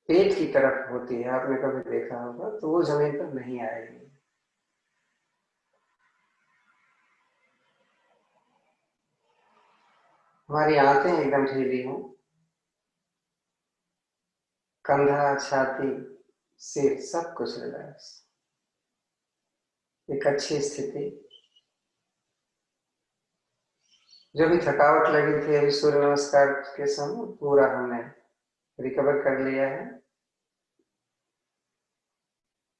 पेट की तरफ होती है, आपने कभी देखा होगा, तो वो जमीन पर नहीं आएगी। हमारी आंखें एकदम ढीली हों, कंधा, छाती, सिर सब कुछ रिलैक्स, एक अच्छी स्थिति। जो भी थकावट लगी थी अभी सूर्य नमस्कार के समय, पूरा हमने रिकवर कर लिया है।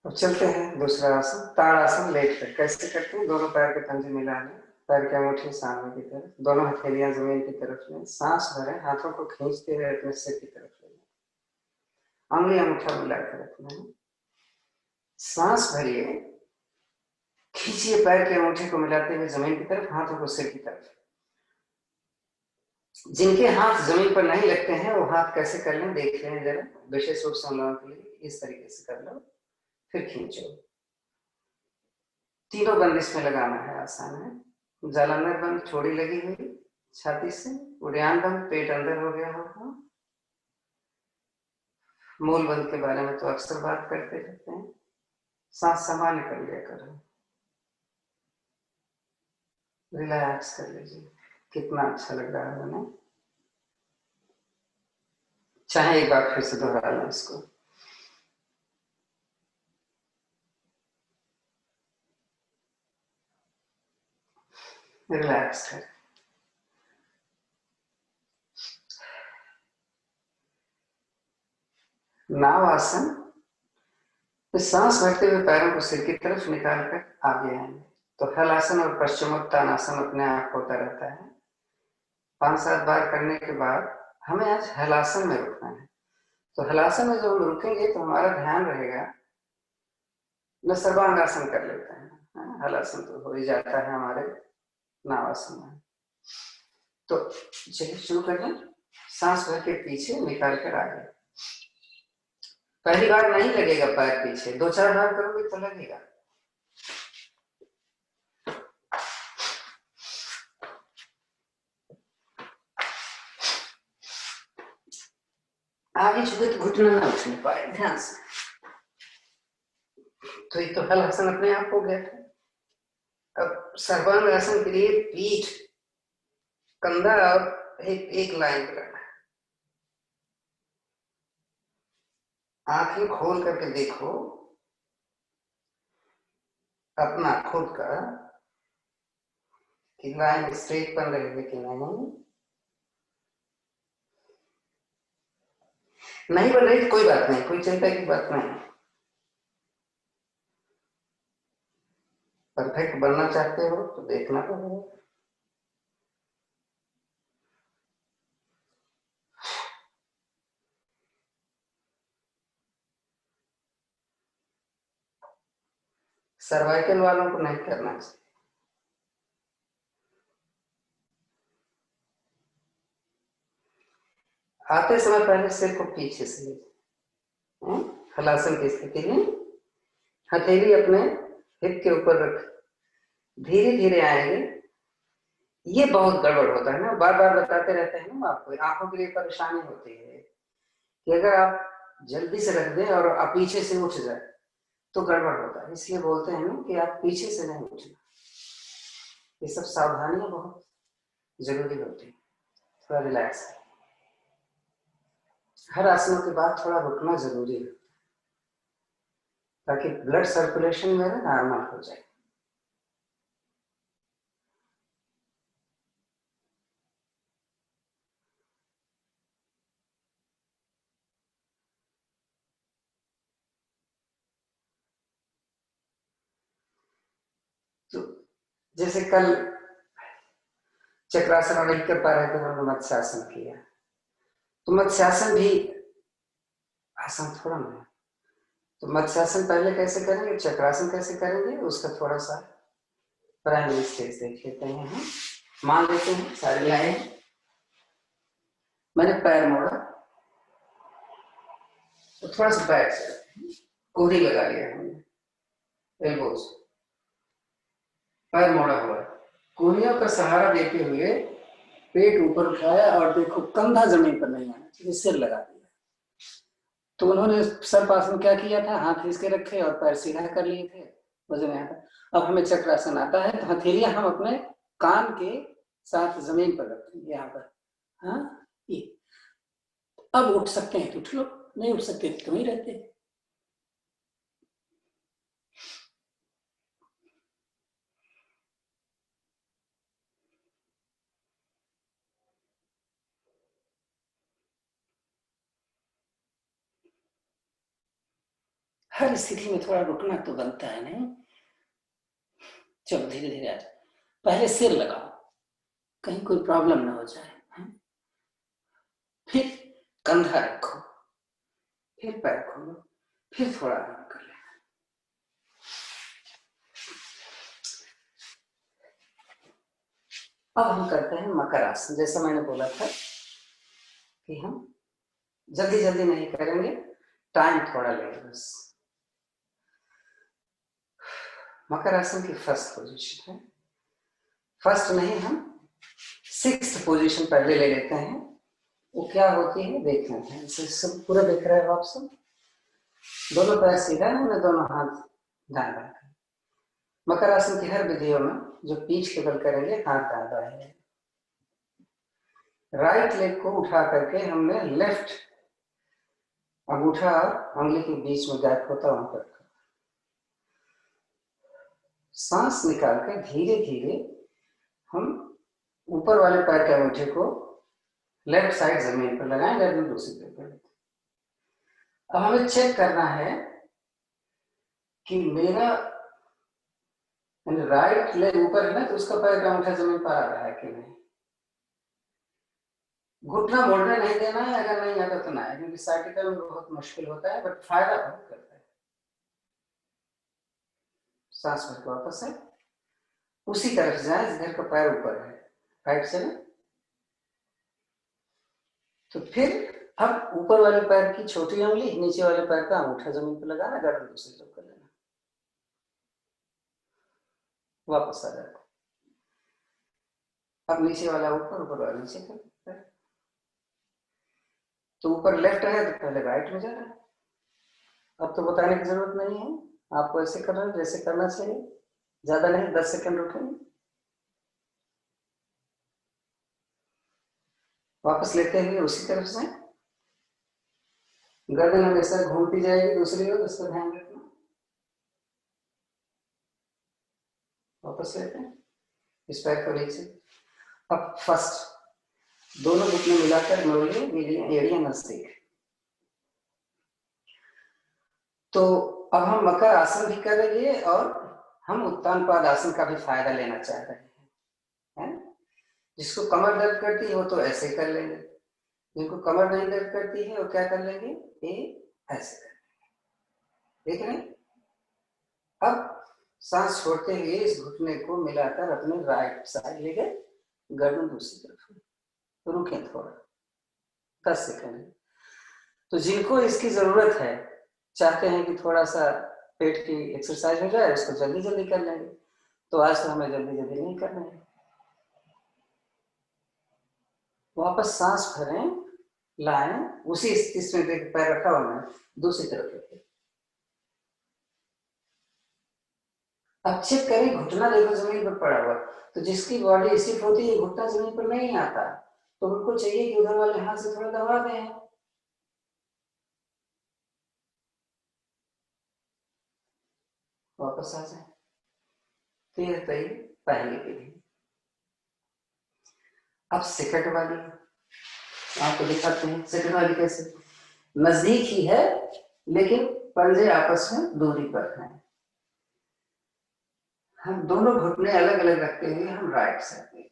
अब चलते हैं दूसरा आसन, ताड़ासन। लेट कर कैसे करते हैं? दोनों पैर के पंजे मिला लें, पैर के अंगूठे सामने की तरफ, दोनों हथेलियां जमीन की तरफ लें, सांस भरें, हाथों को खींचते हुए अपने सिर की तरफ लें, उंगली अंगूठा मिलाकर रखना है, सांस भरिए, खींचिए पैर के अंगूठे को मिलाते हुए जमीन की तरफ, हाथों को सिर की तरफ। जिनके हाथ जमीन पर नहीं लगते हैं वो हाथ कैसे कर लें देख लें जरा, विशेष रूप से हम लोगों के लिए इस तरीके से कर लो, फिर खींचो। तीनों बंद इसमें लगाना है, आसान है। जालंधर बंद, छोड़ी लगी हुई छाती से, उड़ान बंद, पेट अंदर हो गया होगा। मूल बंद के बारे में तो अक्सर बात करते रहते हैं। सांस सामान्य कर लिया करो, रिलैक्स कर लीजिए। कितना अच्छा लग रहा है ना? चाहे एक बार फिर से दोहरा लें इसको। रिलैक्स कर। नाव आसन, सांस भरते हुए पैरों को सिर की तरफ निकाल कर आगे आएंगे। तो हलासन और पश्चिमोत्तानासन अपने आप होता रहता है। 5-7 बार करने के बाद हमें आज हलासन में रुकना है। तो हलासन में जब हम रुकेंगे तो हमारा ध्यान रहेगा, न सर्वांगासन कर लेते हैं, हलासन तो हो ही जाता है हमारे नावासन में। तो चलिए शुरू कर लें। सांस भर के पीछे निकाल कर आगे। पहली बार नहीं लगेगा पैर पीछे, 2-4 बार करोगे तो लगेगा। आगे झुके तो घुटना ना उछल पाए, ध्यान से। तो ये तो हलासन अपने आप हो गया था। अब सर्वांग आसन के लिए पीठ, कंधा और एक लाइन पर रखना है। आंखें खोल करके देखो अपना खुद का कि लाइन स्ट्रेट बन रही है कि नहीं। नहीं बन रही कोई बात नहीं, कोई चिंता की बात नहीं। परफेक्ट बनना चाहते हो तो देखना पड़ेगा। सर्वाइकल वालों को नहीं करना चाहिए। आते समय पहले सिर को पीछे से ले, हलासन की स्थिति में हथेली अपने हिप के ऊपर रख, धीरे धीरे आएंगे। ये बहुत गड़बड़ होता है ना, बार बार बताते रहते हैं ना आपको, आंखों के लिए परेशानी होती है कि अगर आप जल्दी से रख दें और आप पीछे से उठ जाए तो गड़बड़ होता है। इसलिए बोलते हैं ना कि आप पीछे से नहीं उठना। ये सब सावधानियां बहुत जरूरी होती है। थोड़ा रिलैक्स, हर आसनों के बाद थोड़ा रुकना जरूरी है ताकि ब्लड सर्कुलेशन मेरा नॉर्मल हो जाए। तो जैसे कल चक्रासन नहीं कर पा रहे थे, उन्होंने मत्स्यासन किया, तो मत्स्यासन भी आसान थोड़ा नहीं। तो मत्स्यासन पहले कैसे करेंगे, चक्रासन कैसे करेंगे, उसका थोड़ा सा प्राइमरी स्टेज देख लेते हैं हम। मान लेते हैं सारी लाइन, मैंने पैर मोड़ा तो थोड़ा सा बैक से कोहनी लगा लिया हमने, एल्बोज, पैर मोड़ा हुआ, कोहनियों का सहारा देते हुए पेट ऊपर उठाया और देखो कंधा जमीन पर नहीं आना चाहिए, सिर लगा दिया। तो उन्होंने सर पास में क्या किया था, हाथ इसके रखे और पैर सीधा कर लिए थे, वजन यहाँ पर। अब हमें चक्रासन आता है तो हथेलियां हम अपने कान के साथ जमीन पर रखेंगे यहाँ पर। हाँ, ये अब उठ सकते हैं तो उठ लो, नहीं उठ सकते तो वहीं रहते। हर स्थिति में थोड़ा रुकना तो बनता है, नहीं? चलो धीरे धीरे आ जाए। पहले सिर लगाओ, कहीं कोई प्रॉब्लम ना हो जाए। फिर कंधा रखो, फिर पैर खोलो, फिर थोड़ा आराम कर लेना। अब हम करते हैं मकर आसन। जैसा मैंने बोला था कि हम जल्दी जल्दी नहीं करेंगे, टाइम थोड़ा लेंगे बस। मकर आसन की फर्स्ट पोजीशन है, फर्स्ट नहीं हम 6th पोजीशन पहले ले लेते हैं। वो क्या होती है देख लेते हैं, सब पूरा देख रहे हो आप सब। दोनों पैर सीधा है, दोनों हाथ ध्यान रखें। मकर आसन की हर विधियों में जो पीठ के बल करेंगे, हाथ डाल है। राइट लेग को उठा करके हमने लेफ्ट अंगूठा उंगली के बीच में गैप होता वहां पर सांस निकाल कर धीरे धीरे हम ऊपर वाले पैर के अंगूठे को लेफ्ट साइड जमीन पर लगाएं, गर्दन दूसरी तरफ। अब हमें चेक करना है कि मेरा राइट लेग ऊपर है ना, तो उसका पैर का अंगूठा जमीन पर आ रहा है कि नहीं। घुटना मोड़ने नहीं देना है, अगर नहीं आता तो ना है, क्योंकि साइटिकल में बहुत मुश्किल होता है, बट फायदा बहुत करता है। सांस भर के वापस है, उसी तरफ जाए जिधर का पैर ऊपर है, राइट से ना। तो फिर अब ऊपर वाले पैर की छोटी उंगली नीचे वाले पैर का अंगूठा जमीन पर लगाना, गर्दन दूसरी तरफ कर लेना, वापस आ जाए। अब नीचे वाला ऊपर, ऊपर वाला नीचे कर। तो ऊपर लेफ्ट है तो पहले राइट में जाना है। अब तो बताने की जरूरत नहीं है, आपको ऐसे करना है जैसे करना चाहिए, ज्यादा नहीं, 10 सेकंड रुकेंगे, वापस लेते हुए उसी तरफ से। गर्दन हमेशा घूमती जाएगी दूसरी ओर, उसका ध्यान रखना। वापस लेते हैं इस पैर को नीचे। अब फर्स्ट दोनों घुटने मिलाकर मोड़िए, एड़ियां नजदीक। तो अब हम मकर आसन भी करेंगे और हम उत्तान पाद आसन का भी फायदा लेना चाह रहे हैं। जिसको कमर दर्द करती है वो तो ऐसे कर लेंगे, जिनको कमर नहीं दर्द करती है वो क्या कर लेंगे, ये ऐसे कर लेंगे। देख रहे हैं? अब सांस छोड़ते हुए इस घुटने को मिलाकर अपने राइट साइड ले गए, गर्दन दूसरी तरफ, रुके थोड़ा 10 सेकंड। तो जिनको इसकी जरूरत है, चाहते हैं कि थोड़ा सा पेट की एक्सरसाइज हो जाए, उसको जल्दी जल्दी कर लेंगे। तो आज तो हमें जल्दी जल्दी नहीं करना है। वापस सांस भरें, लाएं, उसी स्थिति में देख पैर रखा हुआ है, दूसरी तरफ रखें। अब चेक करें, घुटना देखो जमीन पर पड़ा हुआ, तो जिसकी बॉडी स्टिफ होती है घुटना जमीन पर नहीं आता, तो उनको चाहिए कि उधर वाले हाथ से थोड़ा दबा दें। वापस आ जाए। तो ये रही पहली विधि। अब सेकंड वाली आपको दिखाते हैं। सेकंड वाली कैसे, नजदीक ही है लेकिन पंजे आपस में दूरी पर हैं। हम दोनों घुटने अलग अलग रखते हुए हम राइट साइड में,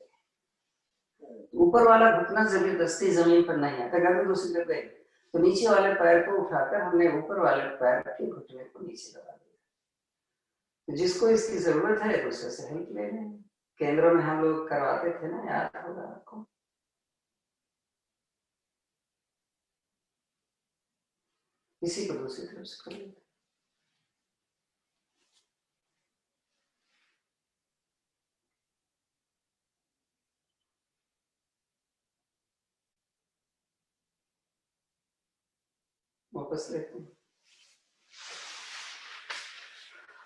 ऊपर वाला घुटना जबरदस्ती जमीन पर नहीं आता। अगर दूसरी तरफ गए तो नीचे वाले पैर को उठाकर हमने ऊपर वाले पैर के घुटने को नीचे दबा दिया। जिसको इसकी जरूरत है दूसरे से हेल्प ले लें। केंद्रों में हम लोग करवाते थे ना, याद होगा आपको। इसी को दूसरी तरफ से कर लेते। वापस लेते हैं।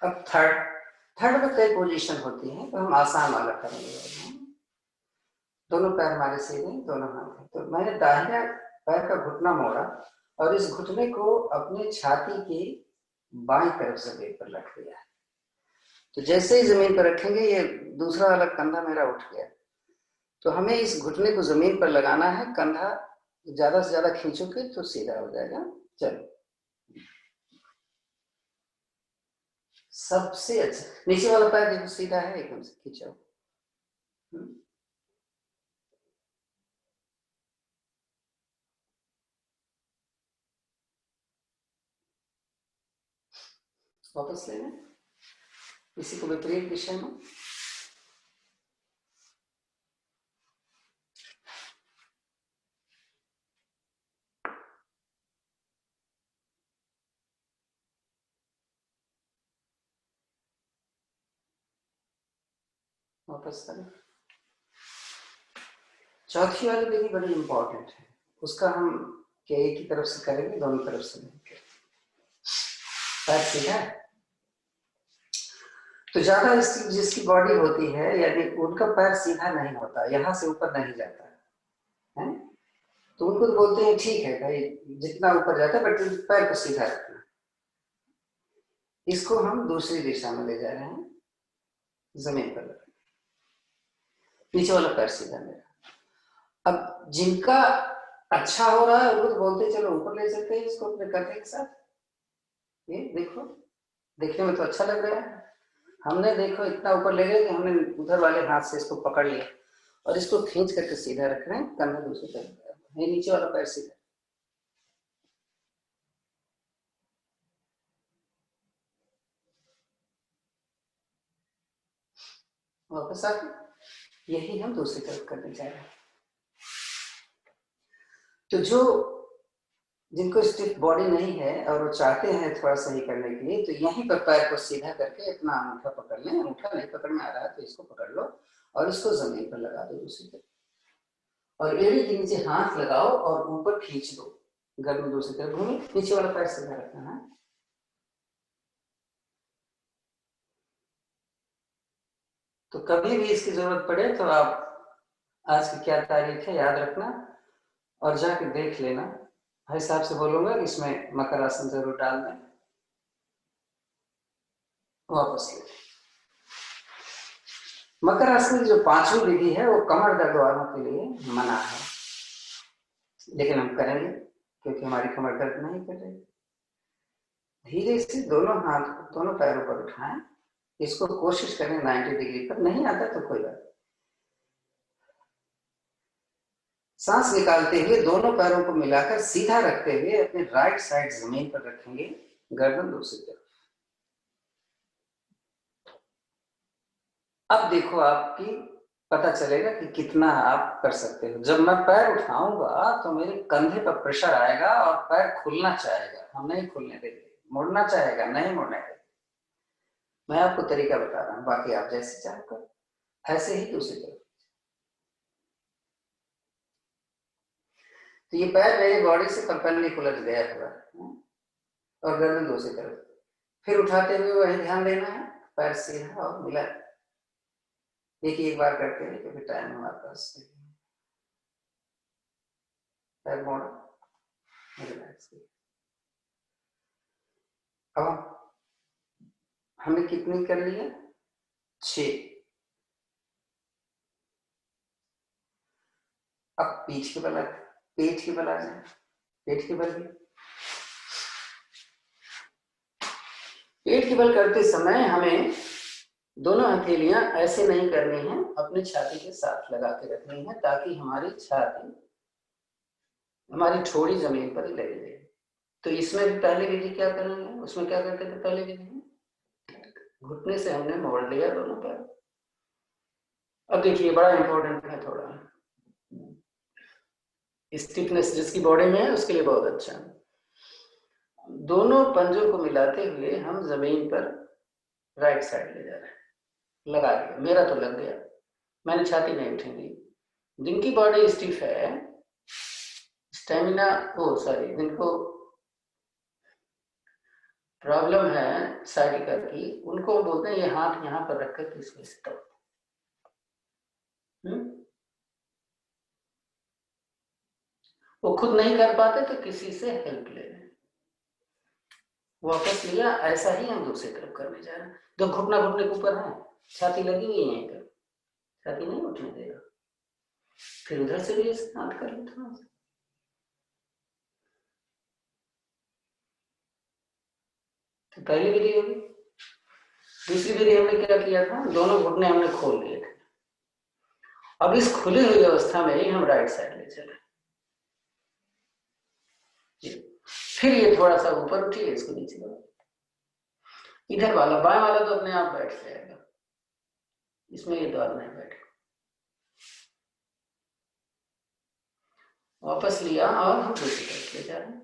अब थर्ड में कई पोजीशन होती है, तो हम आसान वाला करेंगे। दोनों पैर हमारे सीधे, दोनों हाथ हैं। तो मैंने दाहिना पैर का घुटना मोड़ा और इस घुटने को अपने छाती की बाईं तरफ जमीन पर रख दिया। तो जैसे ही जमीन पर रखेंगे ये दूसरा वाला कंधा मेरा उठ गया। तो हमें इस घुटने को जमीन पर लगाना है। कंधा ज्यादा से ज्यादा खींचोगे तो सीधा हो जाएगा। चलो, सबसे अच्छा नीचे वाला पैर देखो सीधा है, एकदम से खींचो। वापस लेना इसी को विपरीत दिशा में। वापस करें। चौथी वाली विधि बड़ी इंपॉर्टेंट है, उसका हम एक ही तरफ से करेंगे, दोनों तरफ से नहीं करेंगे। पैर सीधा है तो ज्यादा जिसकी बॉडी होती है, यानी उनका पैर सीधा नहीं होता, यहाँ से ऊपर नहीं जाता है, तो उनको तो बोलते हैं ठीक है भाई जितना ऊपर जाता है, बट पैर को सीधा रखना। इसको हम दूसरी दिशा में ले जा रहे हैं, जमीन पर रखना, नीचे वाला पैर सीधा मेरा। अब जिनका अच्छा हो रहा है वो तो बोलते चलो ऊपर ले चलते हैं इसको अपने कंधे के साथ। ये देखो, देखने में तो अच्छा लग रहा है। हमने देखो इतना ऊपर ले गए कि हमने उधर वाले हाथ से इसको पकड़ लिया और इसको खींच करके सीधा रख रहे हैं, कंधा दूसरी तरफ, ये नीचे वाला पैर सीधा। वापस आके यही हम दूसरी तरफ करने जा रहे हैं। तो जो जिनको स्टिफ बॉडी नहीं है और वो चाहते हैं थोड़ा सही करने के लिए, तो यहीं पर पैर को सीधा करके अपना अंगूठा पकड़ लें। अंगूठा नहीं पकड़ में आ रहा है तो इसको पकड़ लो और इसको जमीन पर लगा दो दूसरी तरफ, और एड़ी के नीचे हाथ लगाओ और ऊपर खींच दो। गर्दन दूसरी तरफ घूमे, नीचे वाला पैर सीधा रखना है। तो कभी भी इसकी जरूरत पड़े तो आप आज की क्या तारीख है याद रखना और जाके देख लेना। भाई साहब से बोलूंगा कि इसमें मकर आसन जरूर डाल दें। वापस ले। मकर आसन की जो पांचवी विधि है वो कमर दर्द वालों के लिए मना है, लेकिन हम करेंगे क्योंकि हमारी कमर दर्द नहीं कर रही। धीरे से दोनों हाथ दोनों पैरों पर उठाएं, इसको कोशिश करें 90 डिग्री पर, नहीं आता तो कोई बात। सांस निकालते हुए दोनों पैरों को मिलाकर सीधा रखते हुए अपने राइट साइड जमीन पर रखेंगे, गर्दन दूसरी तरफ। अब देखो आपकी पता चलेगा कि कितना आप कर सकते हो। जब मैं पैर उठाऊंगा तो मेरे कंधे पर प्रेशर आएगा और पैर खुलना चाहेगा, हम नहीं खुलने देंगे, मुड़ना चाहेगा, नहीं मुड़ने देंगे। मैं आपको तरीका बता रहा हूँ, बाकी आप जैसे चाहो करो, ऐसे ही दूसरी तरफ। तो ये पैर मेरी बॉडी से परपेंडिकुलर गया हुआ है और गर्दन दूसरी तरफ। फिर उठाते हुए वही ध्यान देना है, पैर सीधा और मिला। एक बार करते हैं क्योंकि टाइम हमारे पास। पैर मोड़ा, रिलैक्स। अब हमने कितनी कर लिया? 6। अब पेट के बल आ जाए, पेट के बल भी। पेट के बल करते समय हमें दोनों हथेलियां ऐसे नहीं करनी है, अपने छाती के साथ लगा के रखनी है, ताकि हमारी छाती, हमारी ठोड़ी जमीन पर लगी रहे। तो इसमें भी पहले विधि क्या करेंगे, उसमें क्या करते थे पहले विधि में, घुटने से हमने मोड़ लिया दोनों पैर। अब देखिए बड़ा इंपॉर्टेंट है, थोड़ा स्टिफनेस जिसकी बॉडी में है उसके लिए बहुत अच्छा है। दोनों पंजों को मिलाते हुए हम जमीन पर राइट साइड ले जा रहे हैं, लगा दिया, मेरा तो लग गया, मैंने छाती नहीं उठेंगी। जिनकी बॉडी स्टिफ है, स्टेमिना, ओ सॉरी, जिनको प्रॉब्लम है साइटिका की, उनको बोलते हैं ये हाथ यहाँ पर रखकर इसको स्टॉप। वो खुद नहीं कर पाते तो किसी से हेल्प ले लें। वापस लिया, ऐसा ही हम दूसरी तरफ करने जा रहे हैं। जो घुटना घुटने के ऊपर है, छाती लगी हुई है पर, छाती नहीं उठने देगा। फिर उधर से भी हाथ कर लो थोड़ा सा। तो पहली विधि होगी। दूसरी विधि हमने क्या किया था, दोनों घुटने हमने खोल लिए थे। अब इस खुली हुई अवस्था में ही हम राइट साइड ले चले। फिर ये थोड़ा सा ऊपर उठिए, इसको नीचे लो। इधर वाला बाएं वाला तो अपने आप बैठ जाएगा, इसमें ये द्वार नहीं बैठेगा। वापस लिया और हम दूसरी तरफ ले जा रहे हैं।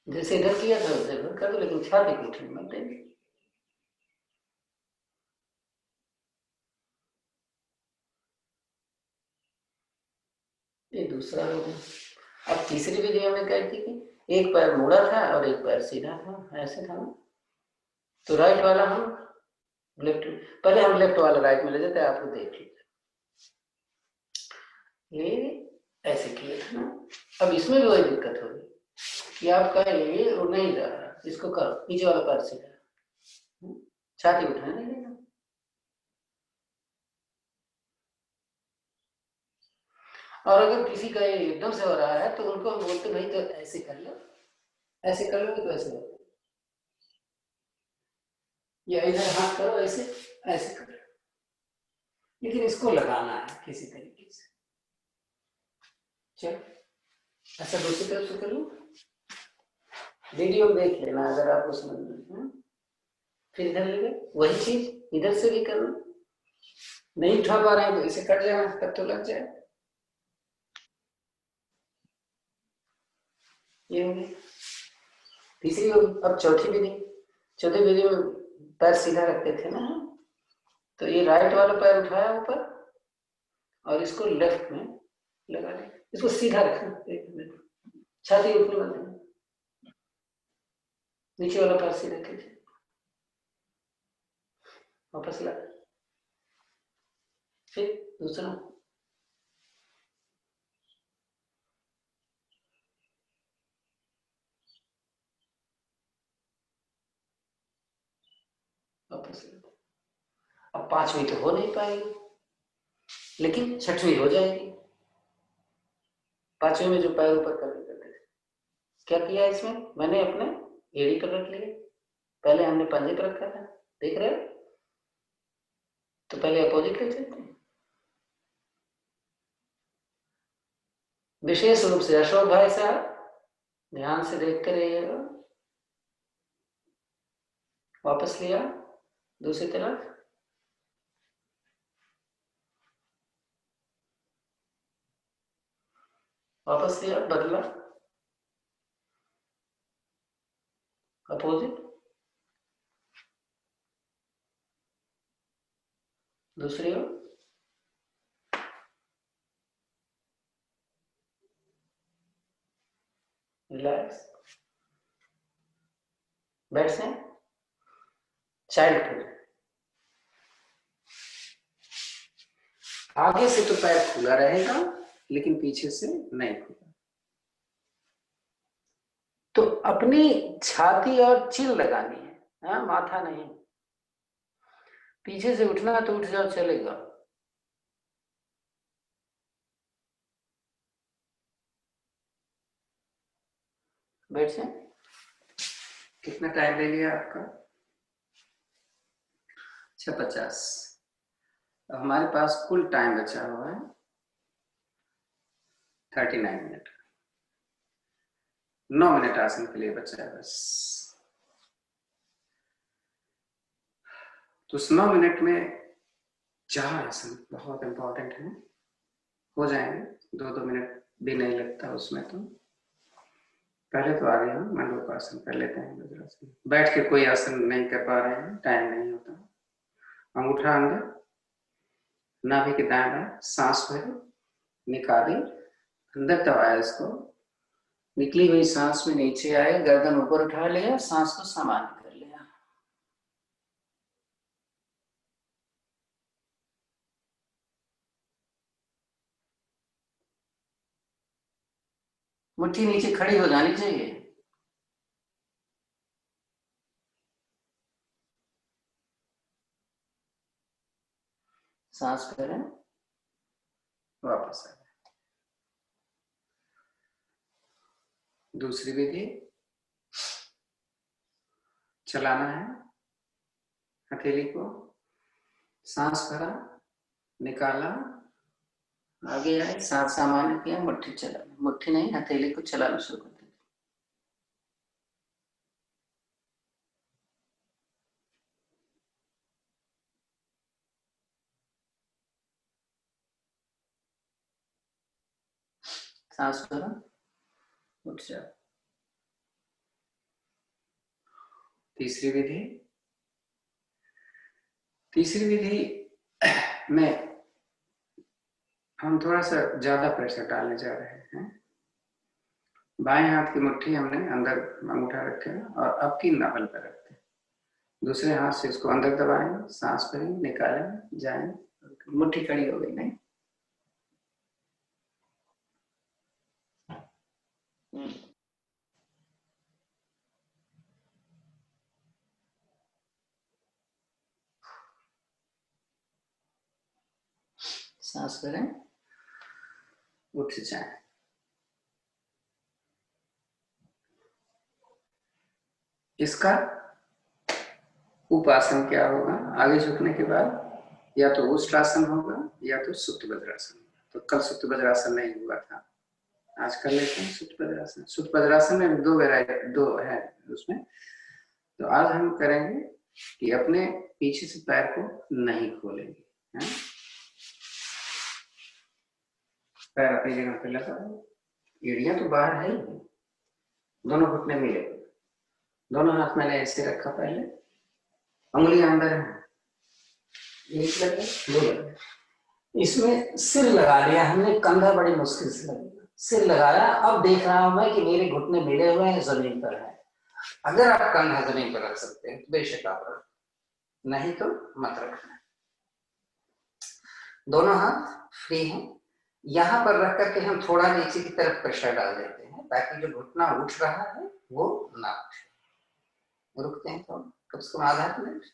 जैसे इधर किया था उधर कर दो, लेकिन छाती को उठने मत देंगे। ये दूसरा हो गया। अब तीसरी विधि हमने क्या की थी, एक पैर मुड़ा था और एक पैर सीधा था, ऐसे था ना। तो राइट वाला हम लेफ्ट, पहले हम लेफ्ट वाला राइट में ले जाते हैं, आपको देख लीजिए। ये ऐसे किया था ना। अब इसमें भी वही दिक्कत होगी कि आपका ये उड़ नहीं जा रहा, इसको करो, पीछे वाला पैर सीधा, छाती उठाने नहीं देना। और अगर किसी का ये एकदम से हो रहा है तो उनको हम बोलते भाई तो ऐसे कर लो, ऐसे कर लोगे तो ऐसे हो, या इधर हाथ करो, ऐसे ऐसे करो, लेकिन इसको लगाना है किसी तरीके से। चलो ऐसा दूसरी तरफ से कर लो, वीडियो देख लेना अगर आपको समझ में। फिर इधर ले गए, वही चीज इधर से भी करना। नहीं उठा पा रहे हैं तो इसे कट जाना, तब तो लग जाए। ये होगी तीसरी होगी। अब चौथी विधि, चौथी विधि में पैर सीधा रखते थे ना, तो ये राइट वाला पैर उठाया ऊपर और इसको लेफ्ट में लगा लें, इसको सीधा रखना, एक मिनट, छाती उठने मत देना, नीचे वाला पैर सीधा कीजिए, वापस ला। फिर दूसरा, वापस ला। अब पांचवी तो हो नहीं पाएगी, लेकिन छठवीं हो जाएगी। पांचवी में जो पैर ऊपर करते थे, क्या किया इसमें, मैंने अपने एड़ी पर रख लिए, पहले हमने पंजे पर रखा था, देख रहे हो। तो पहले अपोजिट ले चलते हैं, विशेष रूप से अशोक भाई साहब ध्यान से देखते रहिएगा। वापस लिया दूसरी तरफ, वापस लिया, बदला, अपोजिट, दूसरी ओर, रिलैक्स, बैठ से चाइल्ड पोज। आगे से तो पैर खुला रहेगा, लेकिन पीछे से नहीं खुला। तो अपनी छाती और चिल लगानी है, हाँ, माथा नहीं। पीछे से उठना तो उठ जाओ, चलेगा। बैठ जाए। कितना टाइम ले लिया आपका? 6:50। हमारे पास कुल टाइम बचा हुआ है 39 मिनट। 9 मिनट आसन के लिए बचा है बस। तो उस 9 मिनट में 4 आसन बहुत इंपॉर्टेंट है, हो जाएंगे। 2-2 मिनट भी नहीं लगता उसमें। तो पहले तो आगे हम मंडूकासन कर लेते हैं। वज्रासन बैठ के कोई आसन नहीं कर पा रहे हैं, टाइम नहीं होता। अंगूठा अंदर, नाभि के दाएं बाएं, सांस भरे, निकाली, अंदर दबाया इसको, निकली हुई सांस में नीचे आए, गर्दन ऊपर उठा लिया, सांस को सामान्य कर लिया। मुट्ठी नीचे खड़ी हो जानी चाहिए। सांस करें, वापस आए। दूसरी विधि, चलाना है हथेली को, सांस भरा, निकाला, आगे आए, सांस सामान्य किया, मुट्ठी चला, मुट्ठी नहीं हथेली को चलाना शुरू कर दिया। सांस भरा, उठ जाओ। तीसरी विधि, तीसरी विधि में हम थोड़ा सा ज्यादा प्रेशर डालने जा रहे हैं। बाएं हाथ की मुट्ठी हमने अंदर अंगूठा रखे और अब की नाभि पर रखते हैं। दूसरे हाथ से इसको अंदर दबाएं, सांस भरें, निकालें, जाएं, मुट्ठी खड़ी हो गई। नहीं, सांस भरें, उठ जाएं। इसका उपासन क्या होगा? आगे झुकने के बाद या तो उष्ट्रासन होगा या तो सुप्त वज्रासन। तो कल सुप्त वज्रासन नहीं हुआ था, आज कर लेते हैं सुप्त वज्रासन। सुप्त वज्रासन में दो है उसमें। तो आज हम करेंगे कि अपने पीछे से पैर को नहीं खोलेंगे, है? पैर अपनी जगह पे लगा, एड़ियां तो बाहर है ही, दोनों घुटने मिले, दोनों हाथ मैंने ऐसे रखा, पहले उंगलियां अंदर है, एक लगे, दो लगे। इसमें सिर लगा लिया हमने, कंधा बड़ी मुश्किल से लगेगा, सिर लगाया। अब देख रहा हूं मैं कि मेरे घुटने मिले हुए हैं, जमीन पर है। अगर आप कंधा जमीन पर रख सकते हैं तो बेशक आप रख, नहीं तो मत रखना। दोनों हाथ फ्री हैं। यहां पर रख करके हम थोड़ा नीचे की तरफ प्रेशर डाल देते हैं ताकि जो घुटना उठ रहा है वो ना उठे। रुकते हैं तो कम से कम आधा मिनट।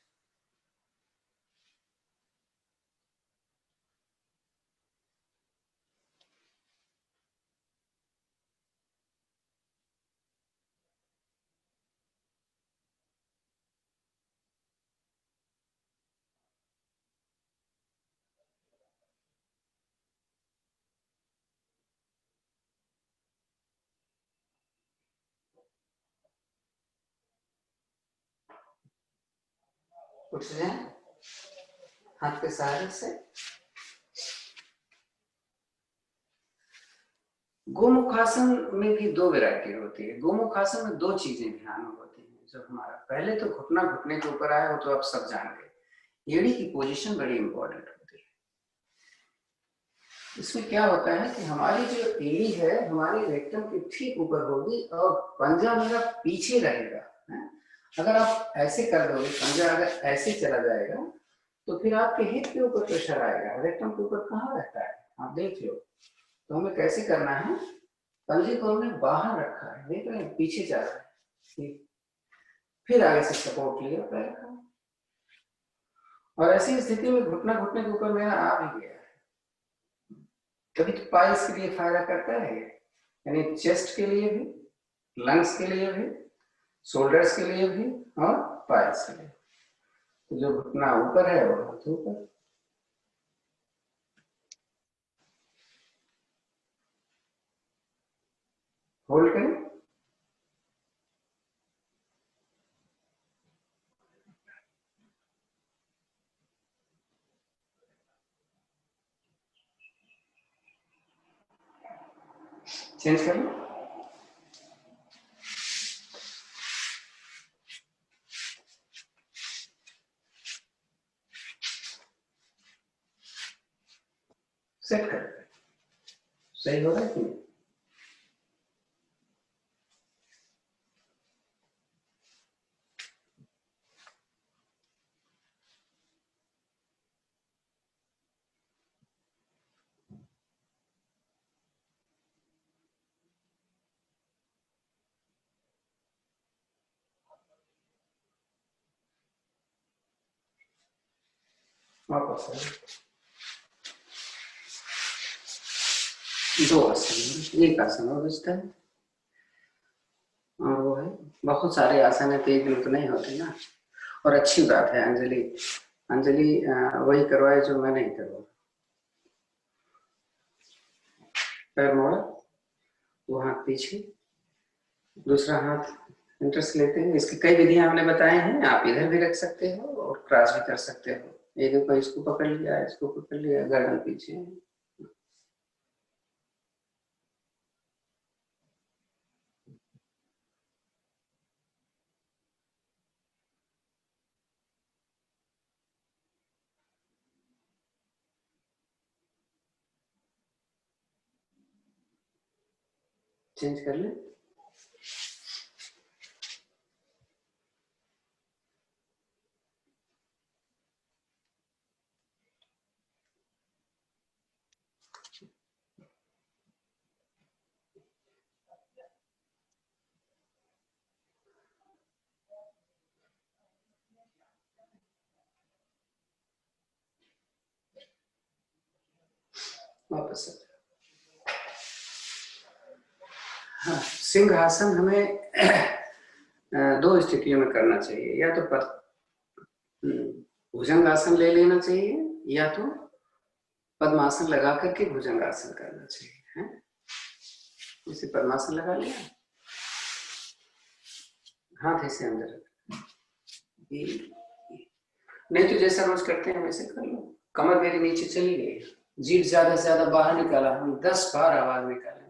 उठ जाए हाथ के सहारे से। गोमुखासन में भी दो वैरायटी होती है। गोमुखासन में दो चीजें ध्यान में होती हैं। जब हमारा पहले तो घुटना घुटने के ऊपर आया हो तो आप सब जान गए। एड़ी की पोजीशन बड़ी इंपॉर्टेंट होती है। इसमें क्या होता है कि हमारी जो एड़ी है हमारे रेक्टम के ठीक ऊपर होगी और पंजा मेरा पीछे रहेगा, है? अगर आप ऐसे कर दोगे, पंजा अगर ऐसे चला जाएगा तो फिर आपके हिप के ऊपर प्रेशर आएगा, रेक्टम के ऊपर कहाँ रहता है आप देख लो। तो हमें कैसे करना है, पंजे को हमने बाहर रखा है, देख रहे हैं पीछे जा रहा है, फिर आगे से सपोर्ट लिया पैर का, और ऐसी स्थिति में घुटना घुटने के ऊपर मेरा आ भी गया। कभी तो पाइल्स के लिए फायदा करता है, यानी चेस्ट के लिए भी, लंग्स के लिए भी, शोल्डर्स के लिए भी और पाइल्स के लिए। तो जो घुटना ऊपर है वो हाथ ऊपर। होल्ड करें। चेंज कर लो। सेट कर, सही हो रहा है कि नहीं? वापस दो आसन, एक आसन और बचता है, और वो है, बहुत सारे आसन है तो एक दिन तो नहीं होते ना। और अच्छी बात है अंजलि, अंजलि वही करवाए जो मैं नहीं करवा। पैर मोड़ा, वो हाथ पीछे, दूसरा हाथ इंटरेस्ट लेते हैं। इसकी कई विधियां हमने बताए हैं, आप इधर भी रख सकते हो और क्रॉस भी कर सकते हो। एक ऊपर इसको पकड़ लिया, इसको पकड़ लिया, गर्दन पीछे। चेंज कर ले। वापस। हाँ, सिंहासन हमें दो स्थितियों में करना चाहिए, या तो भुजंगासन ले लेना चाहिए, या तो पद्मासन लगा करके भुजंगासन करना चाहिए। है, इसे पद्मासन लगा लिया, हाथ ऐसे अंदर, नहीं तो जैसा रोज करते हैं वैसे कर लो। कमर मेरी नीचे चली गई, जीभ ज्यादा से ज्यादा बाहर निकाला, हम 10 बार आवाज निकालेंगे।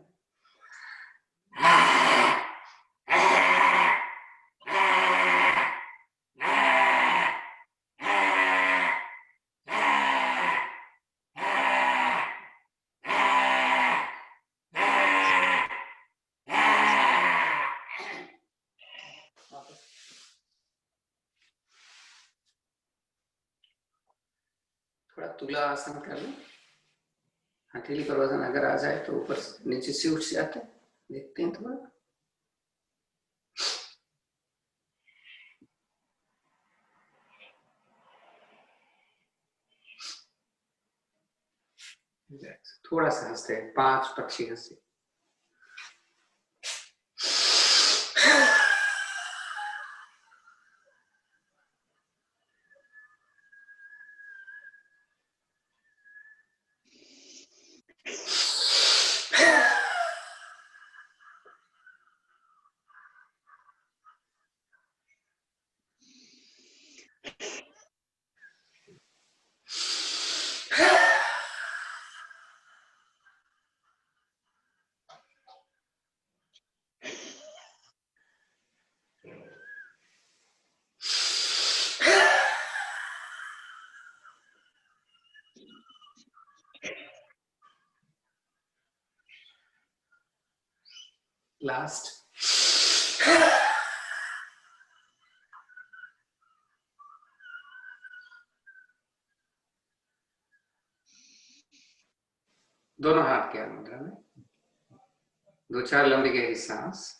थोड़ा तुला आसन कर लो, हथेली पर वजन अगर आ जाए तो ऊपर नीचे से उठ जाता है, देखते हैं थोड़ा। थोड़ा सा हंसते हैं, 5 पक्षी हंसे। लास्ट, दोनों हाथ के मुद्रा में 2-4 लंबी गहरी सांस,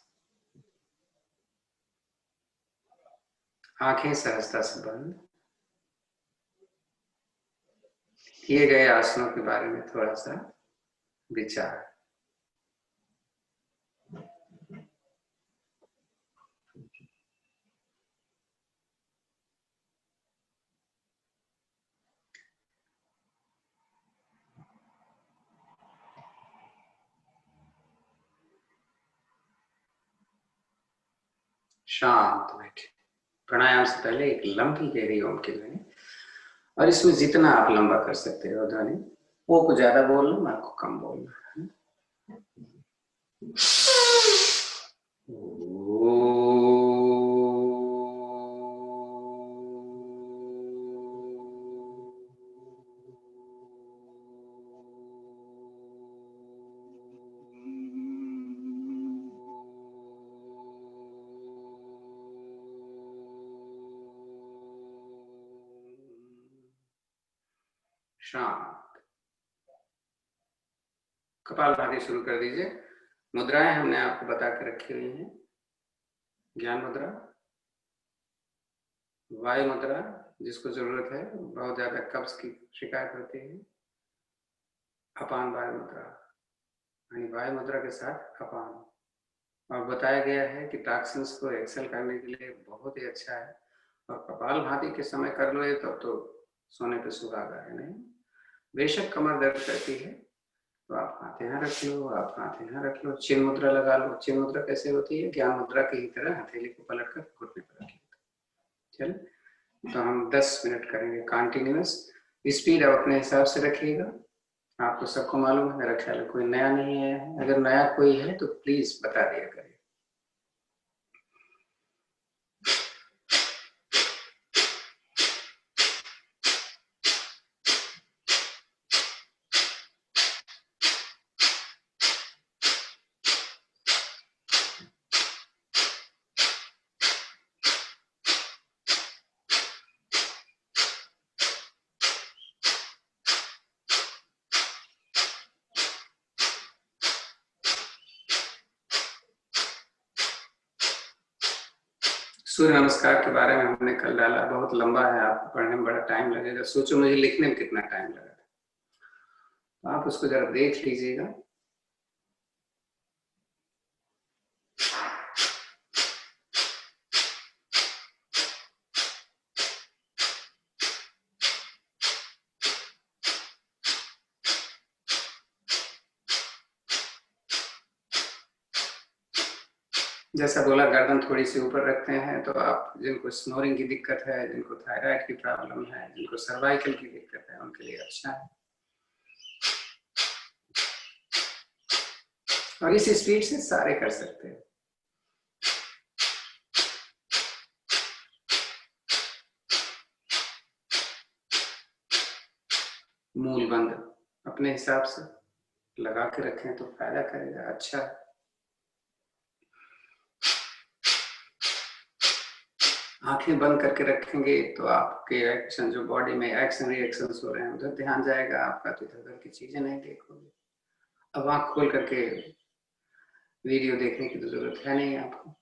आंखें सहजता से बंद। किए गए आसनों के बारे में थोड़ा सा विचार। शांत बैठे। प्राणायाम से पहले एक लंबी गहरी ओम की ध्वनि, और इसमें जितना आप लंबा कर सकते हो ध्वनि, ओ को ज्यादा बोलना, मैं को कम बोलना। शांत। कपालभाति शुरू कर दीजिए। मुद्राएं हमने आपको बता के रखी हुई हैं। ज्ञान मुद्रा, वायु मुद्रा जिसको जरूरत है, बहुत ज्यादा कब्ज की शिकायत होती है, अपान वायु मुद्रा, यानी वायु मुद्रा के साथ अपान। और बताया गया है कि टॉक्सिन्स को एक्सेल करने के लिए बहुत ही अच्छा है। और कपालभाति के समय कर लो तब तो सोने पे सुहागा है। नहीं, बेशक कमर दर्द करती है तो आप हाथ यहाँ रख लो, आप हाथ यहाँ रख लो, चिन्ह मुद्रा लगा लो। चिन्ह मुद्रा कैसे होती है? ज्ञान मुद्रा की ही तरह हथेली को पलट कर घुटने पर रख लो। चल, तो हम 10 मिनट करेंगे कंटिन्यूअस। स्पीड आप अपने हिसाब से रखिएगा। आपको सबको मालूम है, मेरा ख्याल है कोई नया नहीं है। अगर नया कोई है तो प्लीज बता दिया करिए। सूर्य नमस्कार के बारे में हमने कल डाला, बहुत लंबा है, आपको पढ़ने में बड़ा टाइम लगेगा। सोचो मुझे लिखने में कितना टाइम लगा था, तो आप उसको जरा देख लीजिएगा। जैसा बोला, गर्दन थोड़ी सी ऊपर रखते हैं तो आप जिनको स्नोरिंग की दिक्कत है, जिनको थायराइड की प्रॉब्लम है, जिनको सर्वाइकल की दिक्कत है, उनके लिए अच्छा है। और इस स्पीड से सारे कर सकते हैं। मूल बंद अपने हिसाब से लगा के रखें तो फायदा करेगा, अच्छा है। आंखें बंद करके रखेंगे तो आपके एक्शन, जो बॉडी में एक्शन रिएक्शन हो रहे हैं, उधर ध्यान जाएगा आपका, तो इधर उधर की चीजें नहीं देखोगे। अब आंख खोल करके वीडियो देखने की तो जरूरत है नहीं आपको।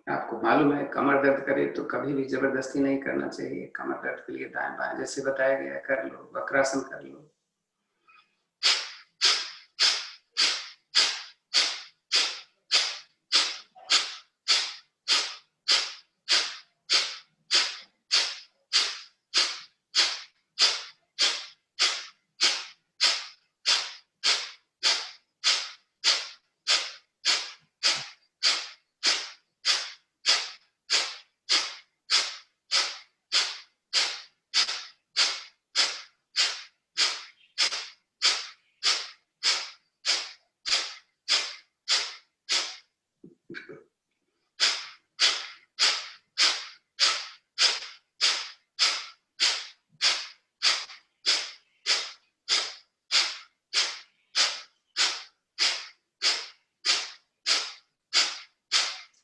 आपको मालूम है, कमर दर्द करे तो कभी भी जबरदस्ती नहीं करना चाहिए। कमर दर्द के लिए दाएं बाएं जैसे बताया गया कर लो, वक्रासन कर लो।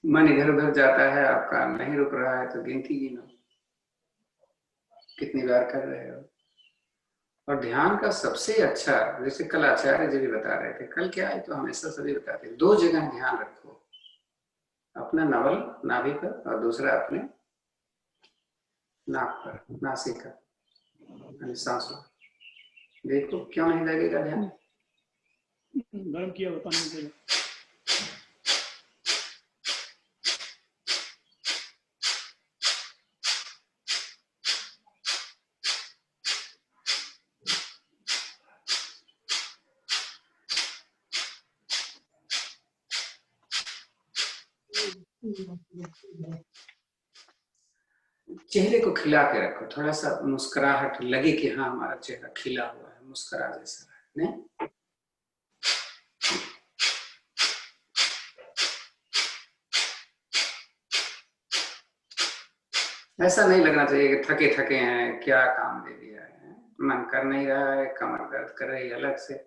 मन इधर उधर जाता है आपका, नहीं रुक रहा है, तो गिनती गिनो कितनी बार कर रहे हो। और ध्यान का सबसे अच्छा, जैसे कल आचार्य जी भी बता रहे थे, कल क्या है तो हमेशा सभी बताते हैं, दो जगह ध्यान रखो, अपना नवल नाभि पर और दूसरा अपने नाक पर, नासिका यानी सांसों। देखो क्यों नहीं लगेगा ध्यान। गर्म किया हुआ पानी दे दो। चेहरे को खिला के रखो, थोड़ा सा मुस्कुराहट लगे कि हाँ हमारा चेहरा खिला हुआ है, मुस्कुरा जैसा है, नहीं? ऐसा नहीं लगना चाहिए कि थके थके हैं, क्या काम दे दिया है, मन कर नहीं रहा है, कमर दर्द कर रही है अलग से।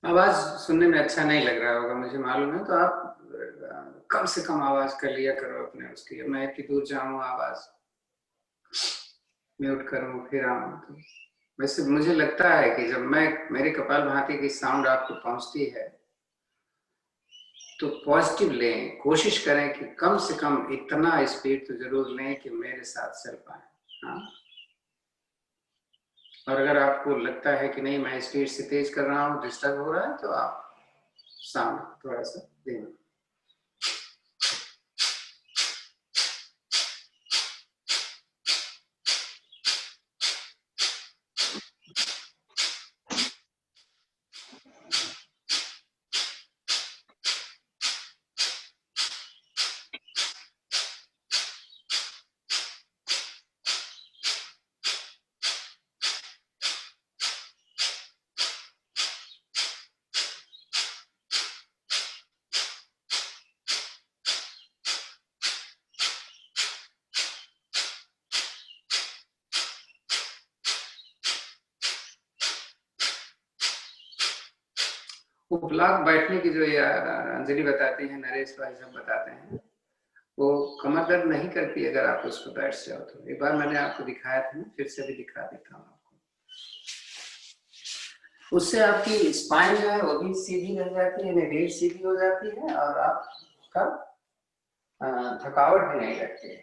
आवाज सुनने में अच्छा नहीं लग रहा होगा मुझे मालूम है, तो आप कम से कम आवाज कर लिया करो अपने उसकी। मैं इतनी दूर जाऊँ, आवाज म्यूट करूँ फिर आऊँ, तो वैसे मुझे लगता है कि जब मैं मेरे कपालभाति की साउंड आपको पहुंचती है तो पॉजिटिव लें, कोशिश करें कि कम से कम इतना स्पीड तो जरूर लें कि मेरे साथ चल पाए। हाँ, और अगर आपको लगता है कि नहीं मैं स्पीड से तेज कर रहा हूँ, डिस्टर्ब हो रहा है, तो आप साउंड थोड़ा सा देना। उपलाक बैठने की जो अंजलि बताती है, नरेश भाई सब बताते हैं, वो कमर दर्द नहीं करती अगर आप उस पर बैठ जाओ तो। एक बार मैंने आपको दिखाया था ना, फिर से भी दिखा देता हूँ आपको। उससे आपकी स्पाइन जो है वो भी सीधी रह जाती है, रीढ़ सीधी हो जाती है, और आपका थकावट भी नहीं लगती है।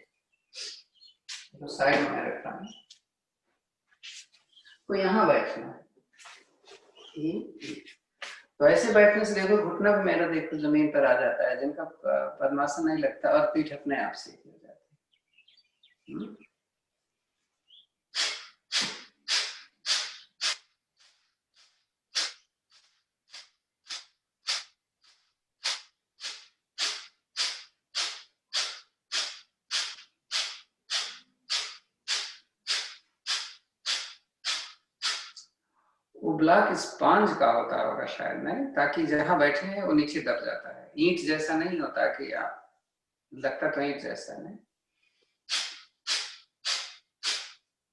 तो साइड में रखता हूँ, तो यहाँ बैठना है। तो ऐसे बैठने से देखो घुटना भी मेरा देखो जमीन पर आ जाता है, जिनका पद्मासन नहीं लगता, और पीठ अपने आप से हो जाती है। वो ब्लॉक स्पंज का होता होगा शायद, नहीं? ताकि जहां बैठे हैं वो नीचे दब जाता है, ईंट जैसा नहीं होता कि आप लगता तो ईंट जैसा नहीं।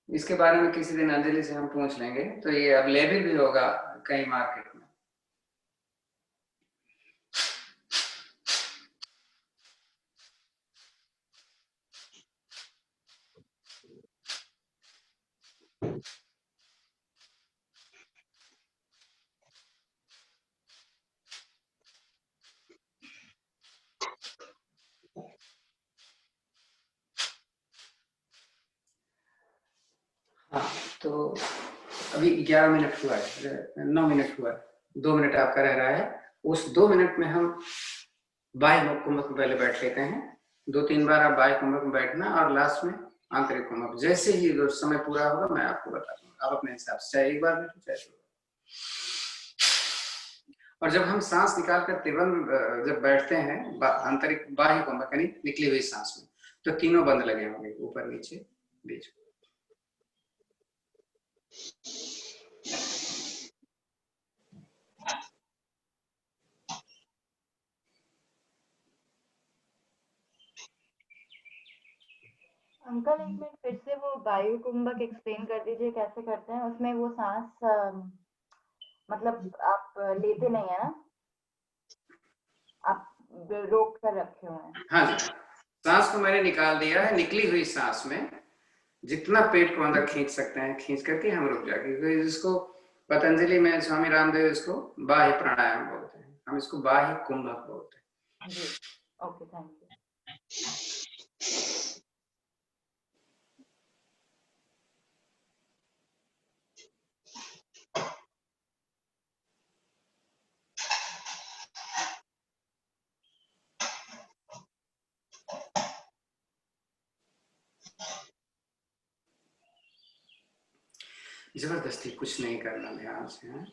इसके बारे में किसी दिन अंजलि से हम पूछ लेंगे, तो ये अवेलेबल भी होगा कई मार्केट में। हाँ, तो अभी 11 मिनट हुआ है, 9 मिनट हुआ है, 2 मिनट आपका रह रहा है। उस 2 मिनट में हम बाह्य कुंभक में पहले बैठ लेते हैं, 2-3 बार आप बाह्य कुंभक में बैठना और लास्ट में आंतरिक कुंभक। जैसे ही समय पूरा होगा मैं आपको बता दूंगा, आप अपने हिसाब से चाहे एक बार बैठो चाहे 2 बार। और जब हम सांस निकाल कर त्रिभंग जब बैठते हैं आंतरिक बाह्य कुंभक यानी निकली हुई सांस में, तो तीनों बंद लगे होंगे, ऊपर नीचे बीच। अंकल एक मिनट फिर से वो वायु कुंभक एक्सप्लेन कर दीजिए, कैसे करते हैं? उसमें वो सांस मतलब आप लेते नहीं है ना, आप रोक कर रखे हुए हैं? हाँ जी, सांस को मैंने निकाल दिया है। निकली हुई सांस में जितना पेट को अंदर खींच सकते हैं खींच करके हम रुक जाएंगे। जिसको पतंजलि में स्वामी रामदेव इसको बाह्य प्राणायाम बोलते हैं, हम इसको बाह्य कुंभक बोलते हैं। जी, ओके, थैंक यू। जबरदस्ती कुछ नहीं करना, ध्यान से है।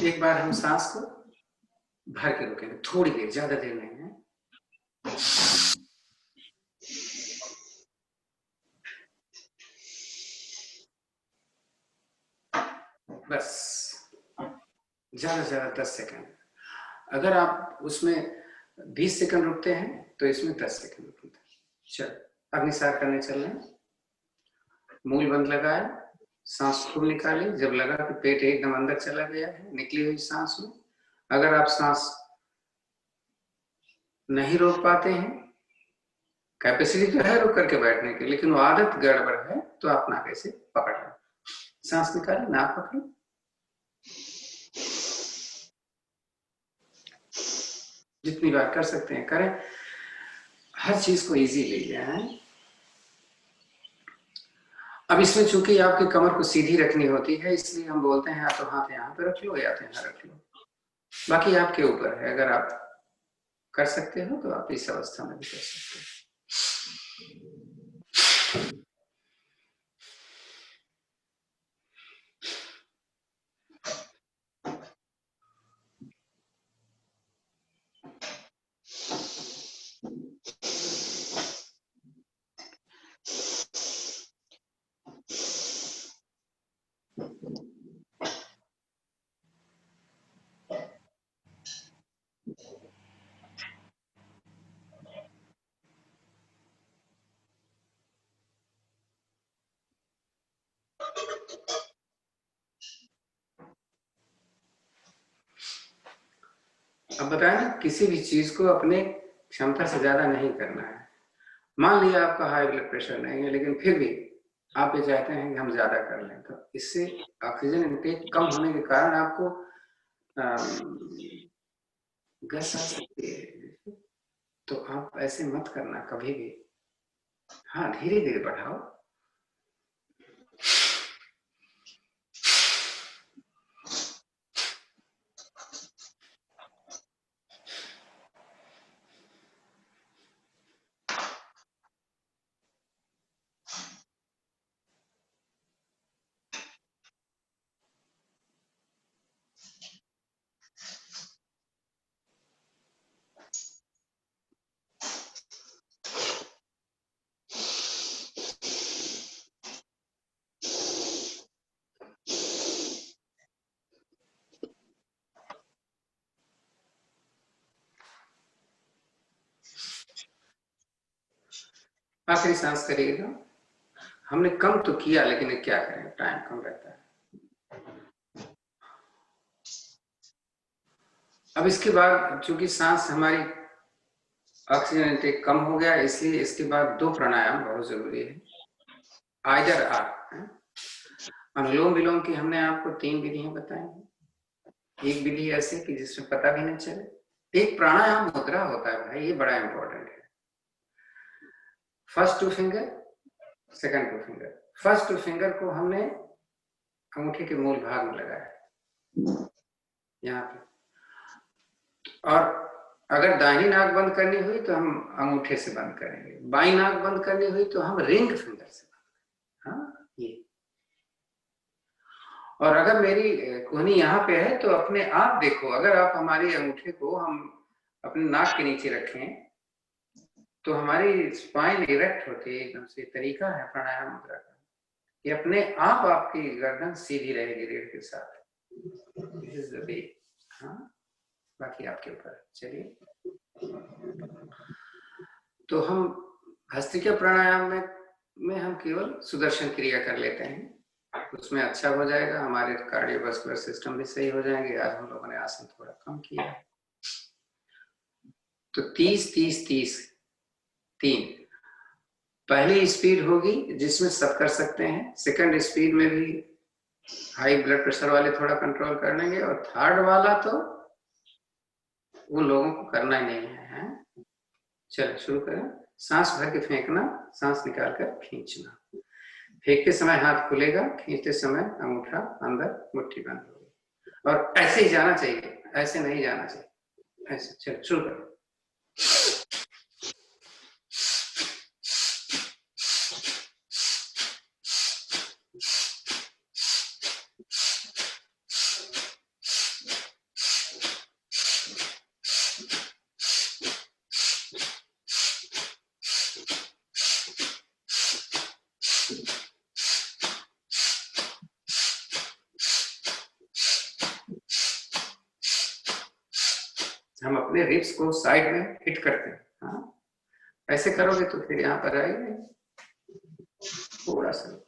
एक बार हम सांस को भर के रोकेंगे, थोड़ी देर, ज्यादा देर नहीं है। बस ज्यादा से ज्यादा 10 सेकंड। अगर आप उसमें 20 सेकंड रुकते हैं तो इसमें 10 सेकंड रुकते हैं। चल अग्निसार करने चल रहे हैं। मूल बंद लगाए, सांस खूब निकाली। जब लगा कि पेट एकदम अंदर चला गया है निकली हुई सांस में, अगर आप सांस नहीं रोक पाते हैं, कैपेसिटी तो है रोक करके बैठने की, लेकिन वो आदत गड़बड़ है, तो आप नाक से पकड़ लें। सांस निकालें, नाक पकड़ें, जितनी बार कर सकते हैं करें। हर चीज को इजी लीजिए है। अब इसमें चूंकि आपकी कमर को सीधी रखनी होती है, इसलिए हम बोलते हैं या तो हाथ यहाँ पे रख लो या तो यहाँ रख लो, बाकी आपके ऊपर है। अगर आप कर सकते हो तो आप इस अवस्था में भी कर सकते हो। अब बताएं ना, किसी भी चीज को अपने क्षमता से ज्यादा नहीं करना है। मान लिया आपका हाई ब्लड प्रेशर नहीं है, लेकिन फिर भी आप ये चाहते हैं कि हम ज्यादा कर लें, तो इससे ऑक्सीजन इनटेक कम होने के कारण आपको गैस आ सकती है। तो आप ऐसे मत करना कभी भी। हाँ, धीरे धीरे बढ़ाओ। आखिरी सांस करिएगा। हमने कम तो किया, लेकिन क्या करें, टाइम कम रहता है। अब इसके बाद चूंकि सांस हमारी ऑक्सीजन इंटेक कम हो गया, इसलिए इसके बाद 2 प्राणायाम बहुत जरूरी है। आइदर आर, अनुलोम विलोम की हमने आपको 3 विधियां बताई। एक विधि ऐसी कि जिसमें पता भी नहीं चले। एक प्राणायाम मुद्रा होता है भाई, ये बड़ा इंपॉर्टेंट है। First 2 finger, second 2 finger. First 2 finger को हमने अंगूठे के मूल भाग में लगाया, यहाँ पे। और अगर दाहिनी नाक बंद करनी हुई तो हम अंगूठे से बंद करेंगे, बाई नाक बंद करनी हुई तो हम रिंग फिंगर से बंद करेंगे। हाँ, ये। और अगर मेरी कोहनी यहाँ पे है तो अपने आप देखो, अगर आप हमारी अंगूठे को हम अपने नाक के नीचे रखें तो हमारी स्पाइन इरेक्ट होती है एकदम से। तरीका है प्राणायाम मुद्रा का, ये अपने आप आपकी गर्दन सीधी रहेगी रीढ़ के साथ। This is the way. हाँ, बाकी आपके ऊपर। चलिए, तो हम भस्त्रिका प्राणायाम में हम केवल सुदर्शन क्रिया कर लेते हैं, उसमें अच्छा हो जाएगा, हमारे कार्डियोवास्कुलर सिस्टम भी सही हो जाएंगे। आज हम लोगों ने आसन थोड़ा कम किया, तो 30-30-30 3 पहली स्पीड होगी जिसमें सब कर सकते हैं। सेकंड स्पीड में भी हाई ब्लड प्रेशर वाले थोड़ा कंट्रोल कर लेंगे, और थर्ड वाला तो उन लोगों को करना ही नहीं है। चलो शुरू करें। सांस भर के फेंकना, सांस निकाल कर खींचना। फेंकते समय हाथ खुलेगा, खींचते समय अंगूठा अंदर, मुट्ठी बंद होगी। और ऐसे ही जाना चाहिए, ऐसे नहीं जाना चाहिए, ऐसे। चलो शुरू करें। हम अपने रिब्स को साइड में हिट करते हैं। हाँ, ऐसे करोगे तो फिर यहाँ पर आएगा थोड़ा सा।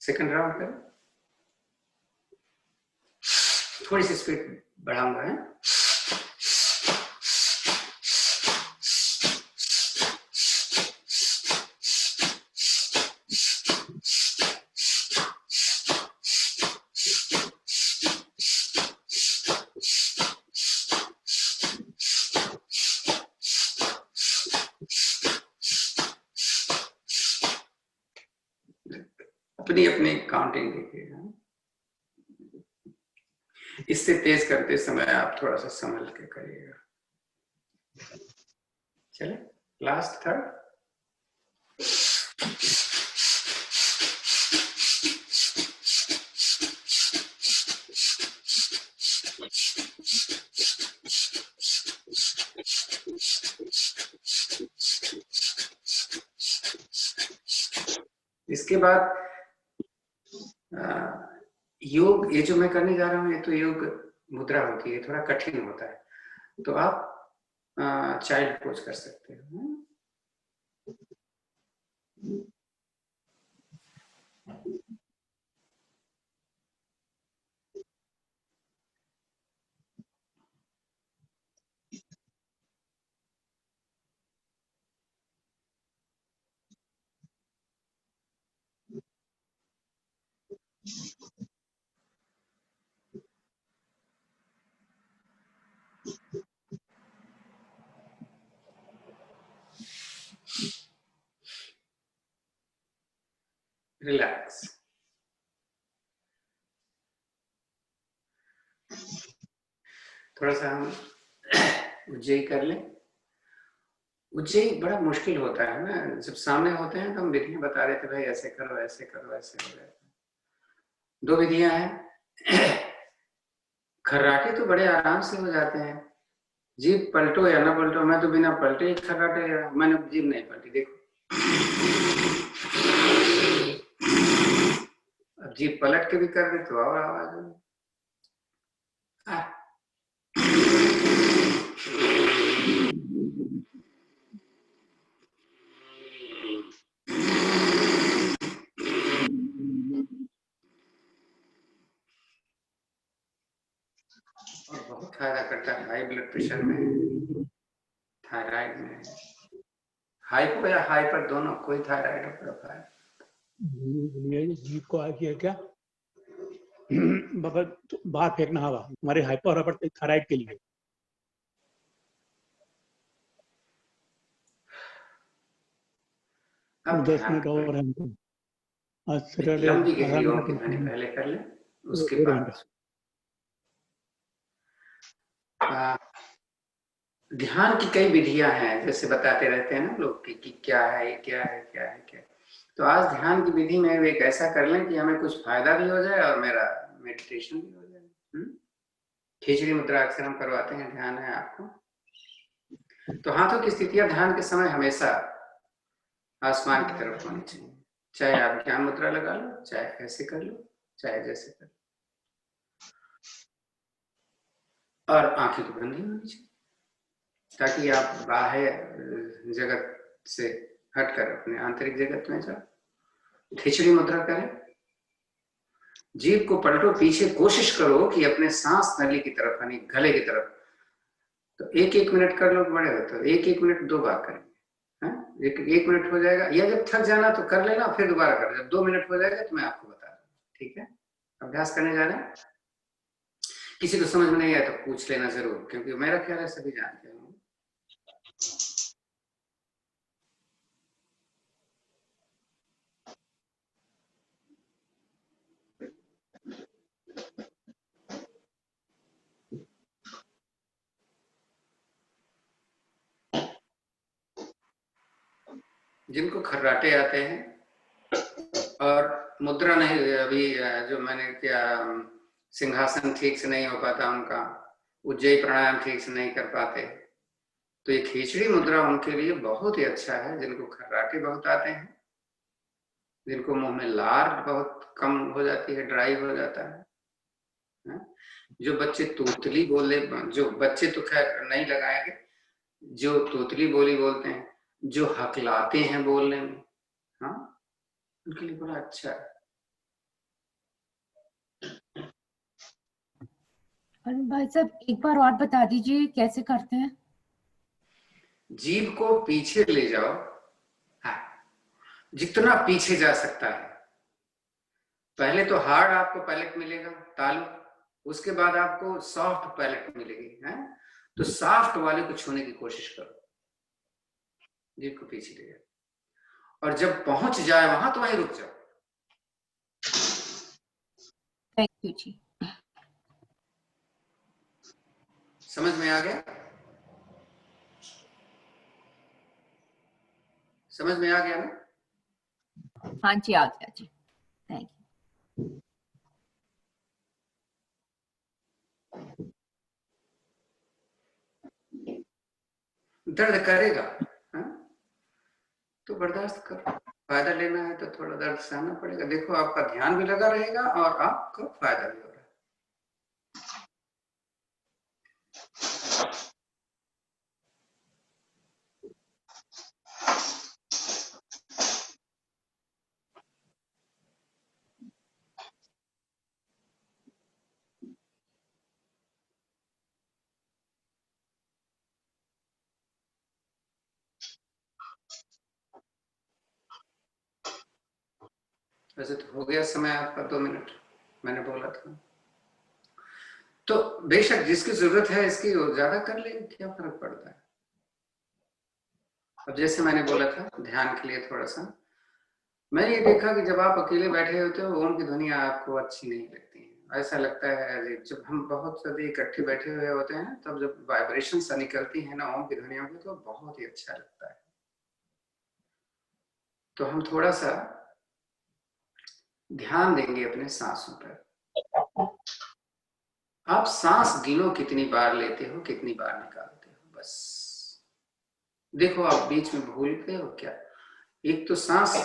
सेकंड राउंड करें, थोड़ी सी स्पीड बढ़ाऊंगा है। अपनी अपनी काउंटिंग देखिएगा। इससे तेज करते समय आप थोड़ा सा संभल के करिएगा। चले, लास्ट थर्ड। इसके बाद योग, ये जो मैं करने जा रहा हूँ ये तो योग मुद्रा होती है, थोड़ा कठिन होता है, तो आप चाइल्ड पोज कर सकते हो। रिलैक्स। थोड़ा सा हम उज्जयी कर लें। उज्जयी बड़ा मुश्किल होता है ना, जब सामने होते हैं तो हम विधियां बता रहे थे, भाई ऐसे करो ऐसे करो ऐसे हो जाए। 2 विधियां हैं। खर्राटे तो बड़े आराम से हो जाते हैं, जीभ पलटो या ना पलटो। मैं तो बिना पलटे ही खर्राटे, मैंने जीभ नहीं पलटी, देखो। अब जीभ पलट के भी कर दे तो और आवाज हो। और बहुत फायदा करता है हाई ब्लड प्रेशर में। थायराइड में हाइपो या हाइपर दोनों, कोई थायराइड है? जीभ को आ गया क्या? बाहर फेंकना हवा हमारे हाइपर हाइपर थायराइड के लिए। अब 10 मिनट और है हमको। आज सैटरडे लंबी गहरी ओम की आराम ध्वनि पहले कर ले, उसके 1.5 बाद घंटा। ध्यान की कई विधियां हैं, जैसे बताते रहते हैं ना लोग कि क्या है क्या है क्या है क्या है। तो आज ध्यान की विधि में एक ऐसा कर लें कि हमें कुछ फायदा भी हो जाए और मेरा मेडिटेशन भी हो जाए। खिचड़ी मुद्रा अक्सर हम करवाते हैं, ध्यान है आपको। तो हाथों की स्थितियां ध्यान के समय हमेशा आसमान की तरफ होनी चाहिए। चाहे आप ज्ञान मुद्रा लगा लो, चाहे ऐसे कर लो, चाहे जैसे कर लो, और आंखें तो बंद ही होनी चाहिए ताकि आप बाह्य जगत से हटकर अपने आंतरिक जगत में जाओ। खिचड़ी मुद्रा करें, जीभ को पलटो पीछे, कोशिश करो कि अपने सांस नली की तरफ यानी गले की तरफ। तो 1-1 मिनट कर लो, बड़े हो तो 1-1 मिनट 2 बार करेंगे। 1 मिनट हो जाएगा, या जब थक जाना तो कर लेना, फिर दोबारा कर। जब 2 मिनट हो जाएगा तो मैं आपको बता दूंगा, ठीक है? अभ्यास करने जा रहे हैं। किसी को समझ में नहीं आया तो पूछ लेना जरूर, क्योंकि मेरा ख्याल है सभी जानते हैं। जिनको खर्राटे आते हैं और मुद्रा नहीं, अभी जो मैंने किया सिंहासन ठीक से नहीं हो पाता उनका, उज्जयी प्राणायाम ठीक से नहीं कर पाते, तो ये खिचड़ी मुद्रा उनके लिए बहुत ही अच्छा है। जिनको खर्राटे बहुत आते हैं, जिनको मुंह में लार बहुत कम हो जाती है, ड्राई हो जाता है। जो बच्चे तोतली बोले, जो बच्चे तो खैर नहीं लगाएंगे, जो तोतली बोली बोलते हैं, जो हकलाते हैं बोलने में, हाँ, उनके लिए बड़ा अच्छा है। भाई साहब एक बार और बता दीजिए कैसे करते हैं? जीभ को पीछे ले जाओ, हाँ, जितना पीछे जा सकता है। पहले तो हार्ड आपको पैलेट मिलेगा, तालू, उसके बाद आपको सॉफ्ट पैलेट मिलेगी, है? तो सॉफ्ट वाले को छूने की कोशिश करो, जीभ को पीछे ले जाओ, और जब पहुंच जाए वहां तो वहीं रुक जाओ। थैंक यू जी। समझ में आ गया? समझ में आ गया ना? हाँ जी आ गया जी, थैंक यू। दर्द करेगा, है? तो बर्दाश्त करो। फायदा लेना है तो थोड़ा दर्द सहना पड़ेगा। देखो आपका ध्यान भी लगा रहेगा और आपको फायदा भी हो रहा है। वैसे तो हो गया समय आपका 2 मिनट, मैंने बोला था। तो बेशक जिसकी जरूरत है इसकी वो ज्यादा कर ले, क्या फर्क पड़ता है। अब जैसे मैंने बोला था ध्यान के लिए थोड़ा सा, मैंने ये देखा कि जब आप अकेले बैठे होते हो ओम की ध्वनियां आपको अच्छी नहीं लगती हैं। ऐसा लगता है जब हम बहुत सारे इकट्ठे बैठे हुए होते हैं तब जब वाइब्रेशन सा निकलती है ना ओम की ध्वनियों की, तो बहुत ही अच्छा लगता है। तो हम थोड़ा सा ध्यान देंगे अपने सांसों पर। आप सांस गिनो, कितनी बार लेते हो, कितनी बार निकालते हो, बस देखो। आप बीच में भूल गए हो क्या? एक तो सांस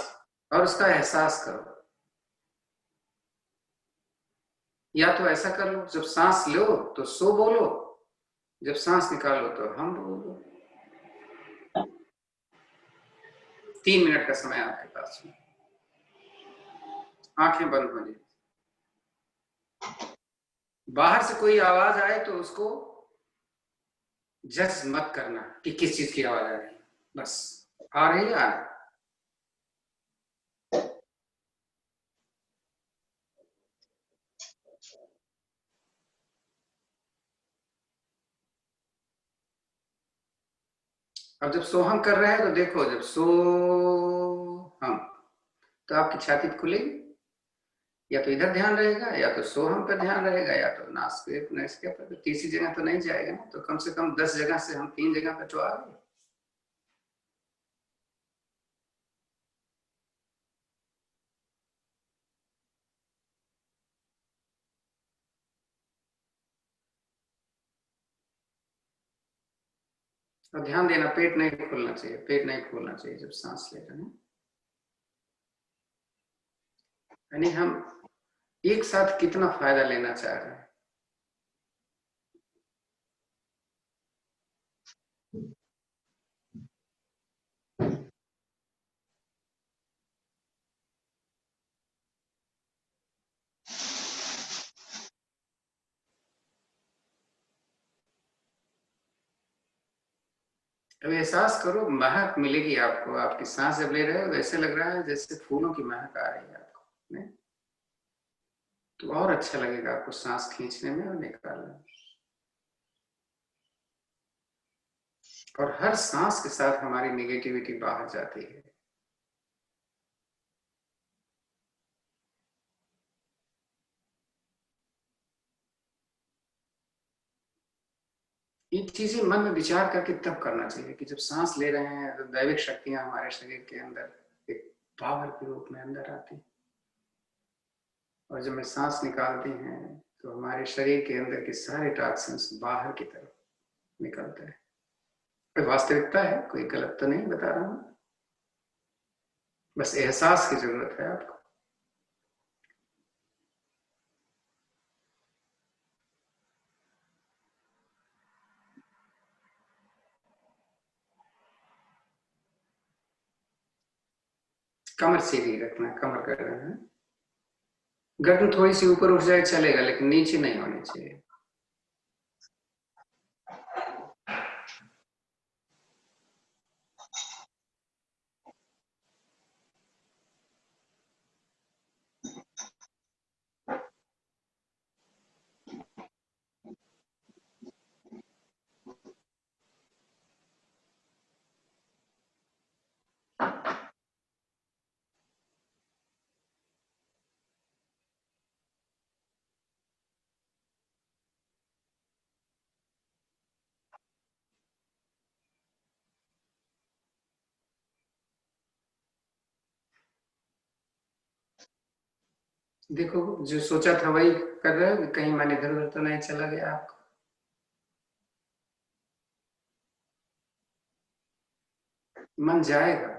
और उसका एहसास करो। या तो ऐसा कर लो, जब सांस लो तो सो बोलो, जब सांस निकालो तो हम बोलो। 3 मिनट का समय आपके पास में, आंखें बंद हो जाए। बाहर से कोई आवाज आए तो उसको जज मत करना कि किस चीज की आवाज आ रही है, बस आ रही है आ रही। अब जब सोहम कर रहे हैं तो देखो, जब सो हम, तो आपकी छाती खुलेगी, या तो इधर ध्यान रहेगा, या तो सोहम पर ध्यान रहेगा, या तो नासिका पर। तीसरी जगह तो नहीं जाएगा ना, तो कम से कम 10 जगह से हम 3 जगह पर तो आ गए। और ध्यान देना, पेट नहीं खोलना चाहिए, पेट नहीं खोलना चाहिए जब सांस ले रहे हैं। यानी हम एक साथ कितना फायदा लेना चाह रहे हैं। अब एहसास करो, महक मिलेगी आपको। आपकी सांस जब ले रहे हो वैसे लग रहा है जैसे फूलों की महक आ रही है आपको, नहीं? तो और अच्छा लगेगा आपको सांस खींचने में और निकालने में। और हर सांस के साथ हमारी नेगेटिविटी बाहर जाती है। ये चीजें मन में विचार करके तब करना चाहिए कि जब सांस ले रहे हैं तो दैविक शक्तियां हमारे शरीर के अंदर एक पावर के रूप में अंदर आती हैं, और जब मैं सांस निकालती हैं तो हमारे शरीर के अंदर के सारे टॉक्सिन्स बाहर की तरफ निकलते हैं। कोई वास्तविकता है, कोई गलत तो नहीं बता रहा हूं, बस एहसास की जरूरत है आपको। कमर सीधी रखना, कमर कर रहे हैं। गर्दन थोड़ी सी ऊपर उठ जाए चलेगा, लेकिन नीचे नहीं होनी चाहिए। देखो, जो सोचा था वही कर रहे हो, कहीं मन इधर उधर तो नहीं चला गया आपको? मन जाएगा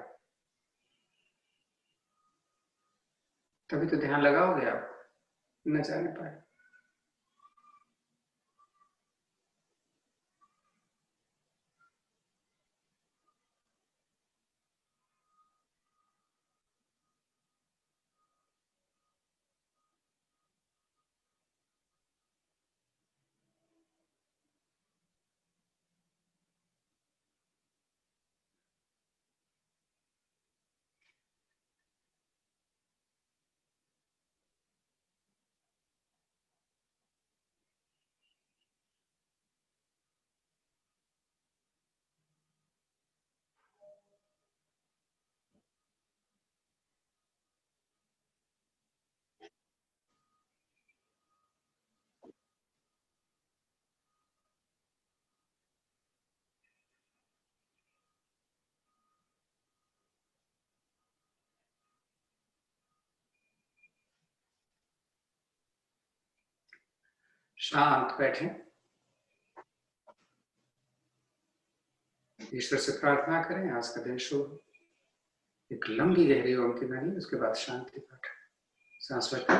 तभी तो ध्यान लगाओगे आप, न जाने पाए। शांत बैठे, ईश्वर से प्रार्थना करें आज का दिन शुभ हो। एक लंबी गहरी ओम की ध्वनि, उसके बाद शांति पाठ। सांस रखें।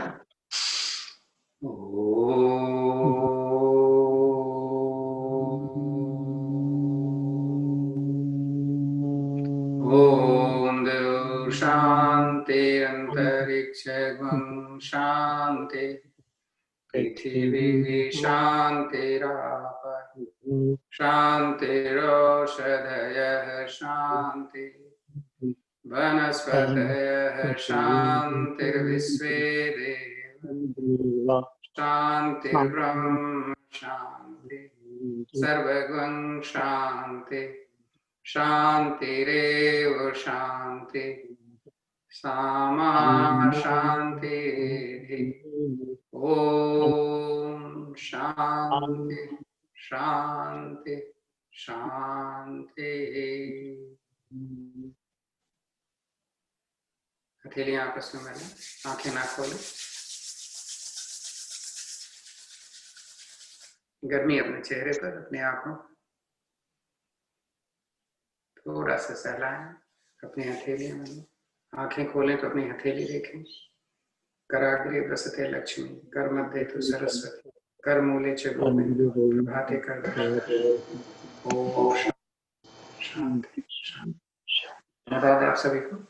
ओम देव शांति अंतरिक्ष शांति पृथ्वी शांतिराप शान्तिरोषधयः शान्ति वनस्पतयः शान्तिर्विश्वे देव शान्तिर्ब्रह्म शान्ति सर्वगं शान्ति शान्तिरेव शान्ति सामा शान्तिः ॐ शान्ति शान्ति शान्ति। हथेलियां आपस में मिलें, आंखें ना खोलें। गर्मी अपने चेहरे पर, अपनी आंखों थोड़ा सा सहलाएं, अपनी हथेलियां मिलें। आंखें खोलें तो अपनी हथेली देखें। कराग्रे वसते लक्ष्मी, कर मध्य तु सरस्वती, कर मूले च गोविंद, प्रभाते कर ओम शांति शांति। धन्यवाद आप सभी को।